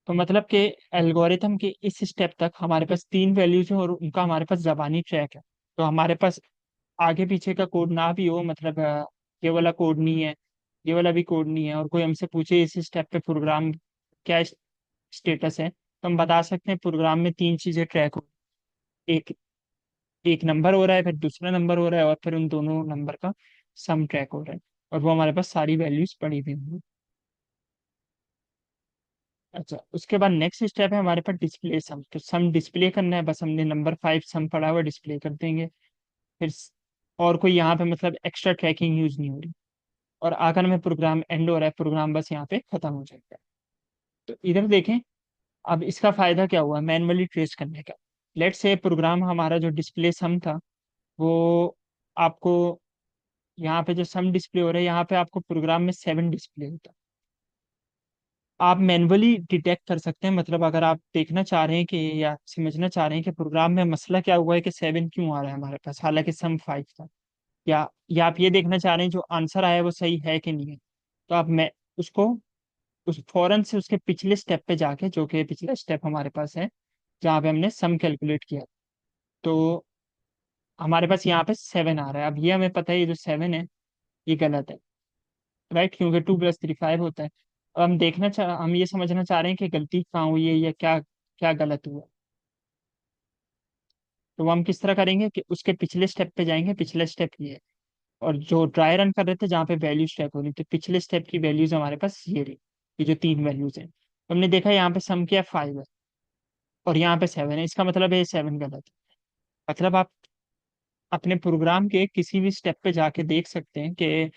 Speaker 2: तो मतलब कि एल्गोरिथम के इस स्टेप तक हमारे पास 3 वैल्यूज हैं, और उनका हमारे पास जबानी ट्रैक है। तो हमारे पास आगे पीछे का कोड ना भी हो, मतलब ये वाला कोड नहीं है, ये वाला भी कोड नहीं है, और कोई हमसे पूछे इस स्टेप पे प्रोग्राम क्या स्टेटस है, तो हम बता सकते हैं प्रोग्राम में 3 चीजें ट्रैक हो, एक एक नंबर हो रहा है, फिर दूसरा नंबर हो रहा है, और फिर उन दोनों नंबर का सम ट्रैक हो रहा है, और वो हमारे पास सारी वैल्यूज पड़ी हुई होंगी। अच्छा, उसके बाद नेक्स्ट स्टेप है हमारे पास डिस्प्ले सम। तो सम डिस्प्ले करना है, बस हमने नंबर 5 सम पड़ा हुआ डिस्प्ले कर देंगे। फिर और कोई यहाँ पे मतलब एक्स्ट्रा ट्रैकिंग यूज नहीं हो रही, और आखिर में प्रोग्राम एंड हो रहा है, प्रोग्राम बस यहाँ पे खत्म हो जाएगा। तो इधर देखें, अब इसका फायदा क्या हुआ मैनुअली ट्रेस करने का। लेट से प्रोग्राम हमारा जो डिस्प्ले सम था, वो आपको यहाँ पे जो सम डिस्प्ले हो रहा है, यहाँ पे आपको प्रोग्राम में 7 डिस्प्ले होता है। आप मैन्युअली डिटेक्ट कर सकते हैं, मतलब अगर आप देखना चाह रहे हैं कि, या समझना चाह रहे हैं कि प्रोग्राम में मसला क्या हुआ है कि 7 क्यों आ रहा है हमारे पास, हालांकि सम 5 था, या आप ये देखना चाह रहे हैं जो आंसर आया है वो सही है कि नहीं है, तो आप मैं उसको उस फौरन से उसके पिछले स्टेप पे जाके, जो कि पिछला स्टेप हमारे पास है जहाँ पे हमने सम कैलकुलेट किया, तो हमारे पास यहाँ पे 7 आ रहा है। अब ये हमें पता है ये जो 7 है ये गलत है, राइट, क्योंकि 2 + 3 5 होता है। अब हम ये समझना चाह रहे हैं कि गलती कहाँ हुई है या क्या क्या गलत हुआ। तो वो हम किस तरह करेंगे कि उसके पिछले स्टेप पे जाएंगे, पिछला स्टेप ये है, और जो ड्राई रन कर रहे थे जहाँ पे वैल्यू स्टेप हो रही थी, पिछले स्टेप की वैल्यूज हमारे पास ये रही, ये जो 3 वैल्यूज हैं, तो हमने देखा यहाँ पे सम किया 5 है और यहाँ पे 7 है, इसका मतलब है 7 गलत है। मतलब आप अपने प्रोग्राम के किसी भी स्टेप पे जाके देख सकते हैं कि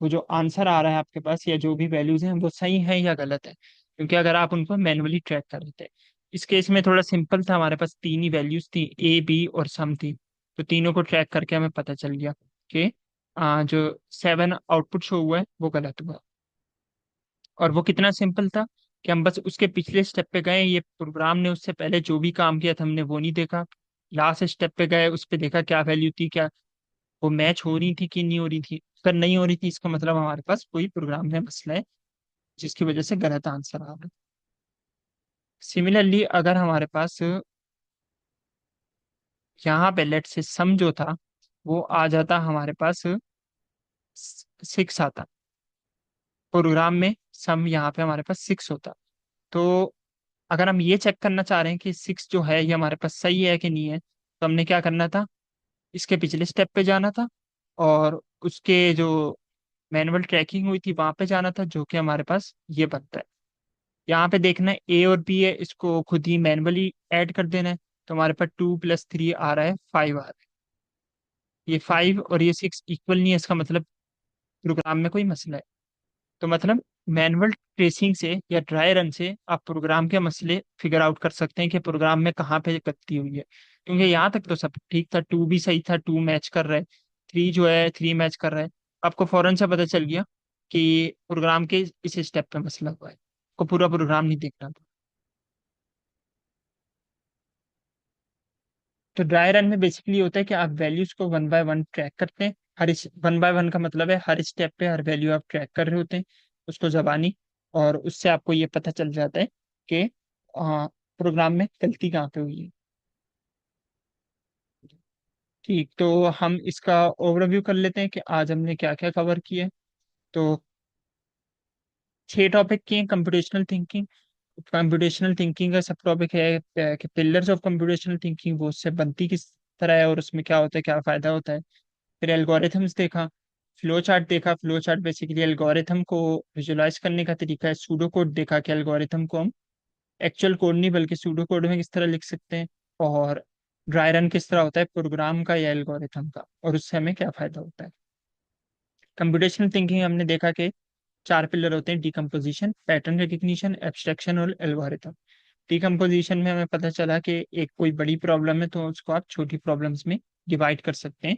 Speaker 2: वो जो आंसर आ रहा है आपके पास या जो भी वैल्यूज हैं वो सही है या गलत है, क्योंकि अगर आप उनको मैन्युअली ट्रैक कर लेते हैं। इस केस में थोड़ा सिंपल था, हमारे पास 3 ही वैल्यूज थी, ए बी और सम थी, तो तीनों को ट्रैक करके हमें पता चल गया कि जो 7 आउटपुट शो हुआ है वो गलत हुआ। और वो कितना सिंपल था कि हम बस उसके पिछले स्टेप पे गए, ये प्रोग्राम ने उससे पहले जो भी काम किया था हमने वो नहीं देखा, लास्ट स्टेप पे गए उस पे देखा क्या वैल्यू थी, क्या वो मैच हो रही थी कि नहीं हो रही थी। अगर नहीं हो रही थी इसका मतलब हमारे पास कोई प्रोग्राम में मसला है जिसकी वजह से गलत आंसर आ रहा है। सिमिलरली अगर हमारे पास यहाँ पे लेट से सम जो था वो आ जाता हमारे पास 6 आता, प्रोग्राम में सम यहाँ पे हमारे पास 6 होता, तो अगर हम ये चेक करना चाह रहे हैं कि 6 जो है ये हमारे पास सही है कि नहीं है, तो हमने क्या करना था, इसके पिछले स्टेप पे जाना था और उसके जो मैनुअल ट्रैकिंग हुई थी वहां पे जाना था, जो कि हमारे पास ये बनता है। यहाँ पे देखना है ए और बी है, इसको खुद ही मैनुअली ऐड कर देना है, तो हमारे पास 2 + 3 आ रहा है 5 आ रहा है। ये 5 और ये 6 इक्वल नहीं है, इसका मतलब प्रोग्राम में कोई मसला है। तो मतलब मैनुअल ट्रेसिंग से या ड्राई रन से आप प्रोग्राम के मसले फिगर आउट कर सकते हैं कि प्रोग्राम में कहाँ पे गलती हुई है, क्योंकि यहाँ तक तो सब ठीक था, 2 भी सही था, 2 मैच कर रहा है, 3 जो है 3 मैच कर रहा है। आपको फौरन से पता चल गया कि प्रोग्राम के इस स्टेप पे मसला हुआ है, को पूरा प्रोग्राम नहीं देखना था। तो ड्राई रन में बेसिकली होता है कि आप वैल्यूज को 1 बाय 1 ट्रैक करते हैं, 1 बाय 1 का मतलब है हर स्टेप पे हर वैल्यू आप ट्रैक कर रहे होते हैं उसको जबानी, और उससे आपको ये पता चल जाता है कि प्रोग्राम में गलती कहाँ पे हुई है। ठीक, तो हम इसका ओवरव्यू कर लेते हैं कि आज हमने क्या क्या कवर किया है। तो 6 टॉपिक किए हैं कंप्यूटेशनल थिंकिंग। कंप्यूटेशनल थिंकिंग का सब टॉपिक है कि पिलर्स ऑफ कंप्यूटेशनल थिंकिंग, वो उससे बनती किस तरह है और उसमें क्या होता है, क्या फायदा होता है। फिर एल्गोरिथम्स देखा, फ्लो चार्ट देखा, फ्लो चार्ट बेसिकली एल्गोरिथम को विजुलाइज करने का तरीका है। सूडो कोड देखा कि एल्गोरिथम को हम एक्चुअल कोड नहीं बल्कि सूडो कोड में किस तरह लिख सकते हैं। और ड्राई रन किस तरह होता है प्रोग्राम का या एल्गोरिथम का, और उससे हमें क्या फायदा होता है। कंप्यूटेशनल थिंकिंग हमने देखा कि 4 पिलर होते हैं, डिकम्पोजिशन, पैटर्न रिकग्निशन, एब्स्ट्रैक्शन और एल्गोरिथम। डिकम्पोजिशन में हमें पता चला कि एक कोई बड़ी प्रॉब्लम है तो उसको आप छोटी प्रॉब्लम्स में डिवाइड कर सकते हैं,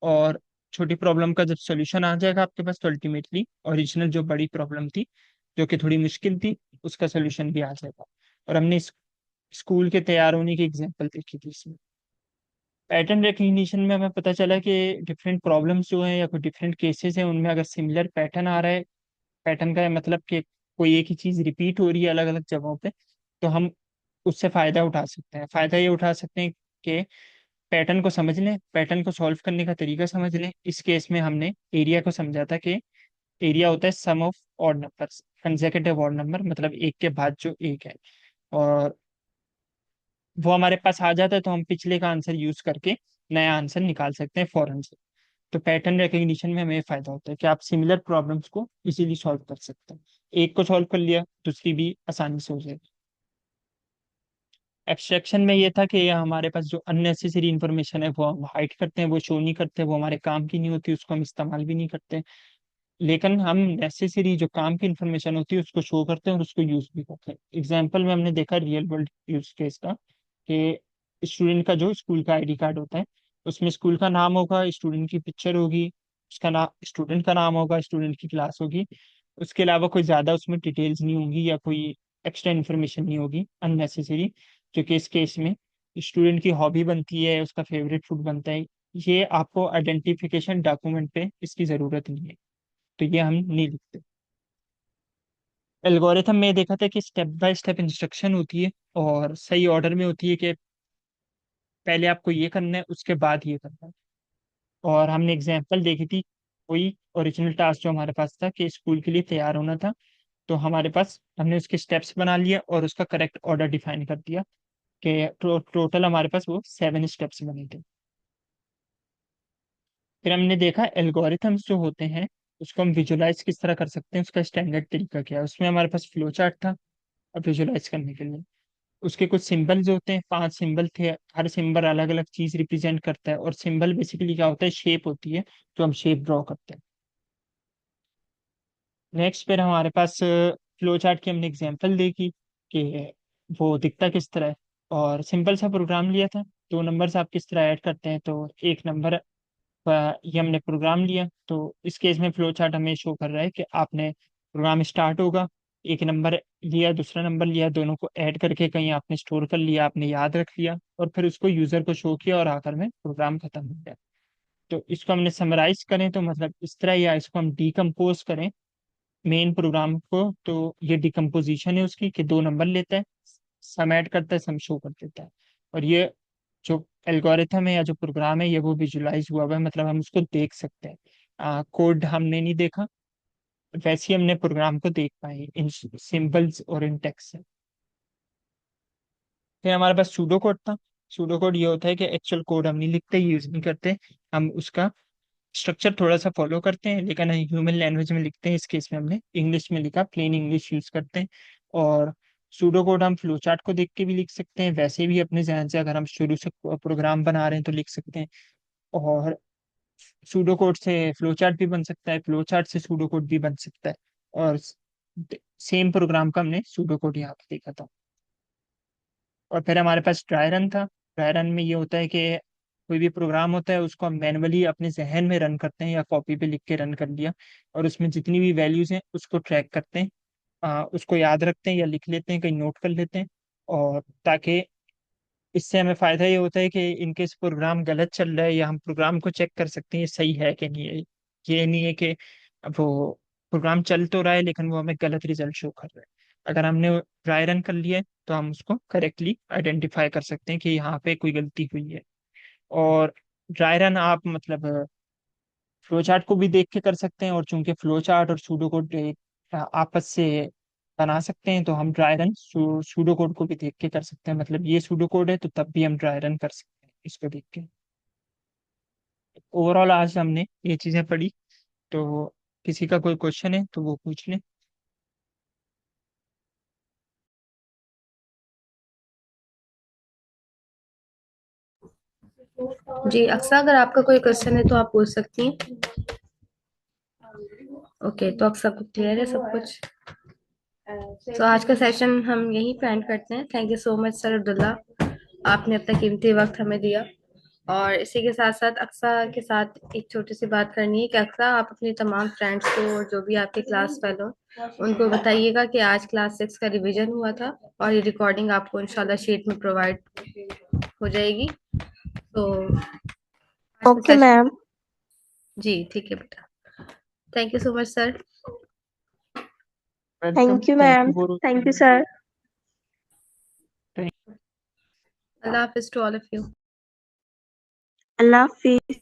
Speaker 2: और छोटी प्रॉब्लम का जब सॉल्यूशन आ जाएगा आपके पास, तो अल्टीमेटली ओरिजिनल जो बड़ी प्रॉब्लम थी जो कि थोड़ी मुश्किल थी उसका सॉल्यूशन भी आ जाएगा। और हमने स्कूल के तैयार होने की एग्जाम्पल देखी थी इसमें। पैटर्न रिकग्निशन में हमें पता चला कि डिफरेंट प्रॉब्लम्स जो हैं या कोई डिफरेंट केसेस हैं उनमें अगर सिमिलर पैटर्न आ रहा है, पैटर्न का मतलब कि कोई एक ही चीज रिपीट हो रही है अलग अलग जगहों पे, तो हम उससे फायदा उठा सकते हैं। फायदा ये उठा सकते हैं कि पैटर्न को समझ लें, पैटर्न को सॉल्व करने का तरीका समझ लें। इस केस में हमने एरिया को समझा था कि एरिया होता है sum of odd numbers, consecutive odd number, मतलब एक के बाद जो एक है, और वो हमारे पास आ जाता है तो हम पिछले का आंसर यूज करके नया आंसर निकाल सकते हैं फौरन से। तो पैटर्न रिकग्निशन में हमें ये फायदा होता है कि आप सिमिलर प्रॉब्लम्स को इजीली सॉल्व कर सकते हैं, एक को सॉल्व कर लिया दूसरी भी आसानी से हो जाएगी। एब्स्ट्रैक्शन में ये था कि ये हमारे पास जो अननेसेसरी इंफॉर्मेशन है वो हम हाइड करते हैं, वो शो नहीं करते, वो हमारे काम की नहीं होती, उसको हम इस्तेमाल भी नहीं करते। लेकिन हम नेसेसरी जो काम की इंफॉर्मेशन होती है उसको शो करते हैं और उसको यूज भी करते हैं। एग्जाम्पल में हमने देखा रियल वर्ल्ड यूज केस का कि स्टूडेंट का जो स्कूल का आईडी कार्ड होता है उसमें स्कूल का नाम होगा, स्टूडेंट की पिक्चर होगी, उसका नाम, स्टूडेंट का नाम होगा, स्टूडेंट की क्लास होगी। उसके अलावा कोई ज़्यादा उसमें डिटेल्स नहीं होंगी या कोई एक्स्ट्रा इन्फॉर्मेशन नहीं होगी अननेसेसरी, जो कि इस केस में स्टूडेंट की हॉबी बनती है, उसका फेवरेट फूड बनता है। ये आपको आइडेंटिफिकेशन डॉक्यूमेंट पे इसकी ज़रूरत नहीं है, तो ये हम नहीं लिखते। एल्गोरिथम में देखा था कि स्टेप बाय स्टेप इंस्ट्रक्शन होती है और सही ऑर्डर में होती है कि पहले आपको ये करना है उसके बाद ये करना है। और हमने एग्जाम्पल देखी थी, कोई ओरिजिनल टास्क जो हमारे पास था कि स्कूल के लिए तैयार होना था, तो हमारे पास हमने उसके स्टेप्स बना लिया और उसका करेक्ट ऑर्डर डिफाइन कर दिया कि टोटल हमारे पास वो 7 स्टेप्स बने थे। फिर हमने देखा एल्गोरिथम्स जो होते हैं उसको हम विजुलाइज किस तरह कर सकते हैं, उसका स्टैंडर्ड तरीका क्या है। उसमें हमारे पास फ्लो चार्ट था अब विजुलाइज करने के लिए। उसके कुछ सिंबल्स होते हैं, 5 सिंबल थे, हर सिंबल अलग अलग चीज रिप्रेजेंट करता है। और सिंबल बेसिकली क्या होता है, शेप होती है, जो हम शेप ड्रॉ करते हैं। नेक्स्ट फिर हमारे पास फ्लो चार्ट की हमने एग्जांपल देखी कि वो दिखता किस तरह है। और सिंपल सा प्रोग्राम लिया था, 2 नंबर्स आप किस तरह ऐड करते हैं, तो 1 नंबर ये हमने प्रोग्राम लिया। तो इस केस में फ्लो चार्ट हमें शो कर रहा है कि आपने प्रोग्राम स्टार्ट होगा, 1 नंबर लिया, दूसरा नंबर लिया, दोनों को ऐड करके कहीं आपने स्टोर कर लिया, आपने याद रख लिया और फिर उसको यूजर को शो किया और आखिर में प्रोग्राम खत्म हो गया। तो इसको हमने समराइज करें तो मतलब इस तरह, या इसको हम डिकम्पोज करें मेन प्रोग्राम को, तो ये डिकम्पोजिशन है उसकी कि 2 नंबर लेता है, सम ऐड करता है, सम शो कर देता है। और ये जो एल्गोरिथम है या जो प्रोग्राम है ये वो विजुलाइज हुआ है, मतलब हम उसको देख सकते हैं। कोड हमने नहीं देखा, वैसे ही हमने प्रोग्राम को देख पाए इन सिंबल्स और इन टेक्स्ट से। फिर हमारे पास सूडो कोड था। सूडो कोड ये होता है कि एक्चुअल कोड हम नहीं लिखते, यूज नहीं करते, हम उसका स्ट्रक्चर थोड़ा सा फॉलो करते हैं, लेकिन ह्यूमन लैंग्वेज में लिखते हैं। इस केस में हमने इंग्लिश में लिखा, प्लेन इंग्लिश यूज करते हैं। और सूडो कोड हम फ्लो चार्ट को देख के भी लिख सकते हैं, वैसे भी अपने जहन से अगर हम शुरू से प्रोग्राम बना रहे हैं तो लिख सकते हैं। और सूडो कोड से फ्लो चार्ट भी बन सकता है, फ्लो चार्ट से सूडो कोड भी बन सकता है। और सेम प्रोग्राम का हमने सूडो कोड यहाँ पे देखा था। और फिर हमारे पास ड्राई रन था। ड्राई रन में ये होता है कि कोई भी प्रोग्राम होता है उसको हम मैनुअली अपने जहन में रन करते हैं या कॉपी पे लिख के रन कर लिया, और उसमें जितनी भी वैल्यूज हैं उसको ट्रैक करते हैं, उसको याद रखते हैं या लिख लेते हैं, कहीं नोट कर लेते हैं। और ताकि इससे हमें फायदा ये होता है कि इनकेस प्रोग्राम गलत चल रहा है या हम प्रोग्राम को चेक कर सकते हैं ये सही है कि नहीं है। ये नहीं है कि वो प्रोग्राम चल तो रहा है लेकिन वो हमें गलत रिजल्ट शो कर रहा है। अगर हमने ड्राई रन कर लिया है तो हम उसको करेक्टली आइडेंटिफाई कर सकते हैं कि यहाँ पे कोई गलती हुई है। और ड्राई रन आप मतलब फ्लो चार्ट को भी देख के कर सकते हैं, और चूंकि फ्लो चार्ट और सूडो कोड आपस से बना सकते हैं तो हम ड्राई रन सूडो कोड को भी देख के कर सकते हैं। मतलब ये सूडो कोड है तो तब भी हम ड्राई रन कर सकते हैं इसको देख के। ओवरऑल आज हमने ये चीजें पढ़ी, तो किसी का कोई क्वेश्चन है तो वो पूछ ले।
Speaker 1: जी अक्सा, अगर आपका कोई क्वेश्चन है तो आप पूछ सकती हैं। ओके, तो अब सब क्लियर है सब कुछ। तो आज का सेशन हम यहीं पे एंड करते हैं। Thank you so much sir Abdullah, आपने अपना कीमती वक्त हमें दिया। और इसी के साथ साथ अक्सा के साथ एक छोटी सी बात करनी है कि अक्सा, आप अपनी तमाम फ्रेंड्स को और जो भी आपके क्लास फेलो उनको बताइएगा कि आज क्लास 6 का रिवीजन हुआ था और ये रिकॉर्डिंग आपको इंशाल्लाह शीट में प्रोवाइड हो जाएगी। तो आज का
Speaker 3: ओके
Speaker 1: सेशन,
Speaker 3: मैम।
Speaker 1: जी ठीक है बेटा। Thank you so much sir.
Speaker 2: Welcome,
Speaker 3: thank you
Speaker 2: thank
Speaker 3: ma'am.
Speaker 2: You for.
Speaker 3: Thank you sir.
Speaker 1: अल्लाह हाफिज टू ऑल ऑफ यू।
Speaker 3: अल्लाह हाफिज।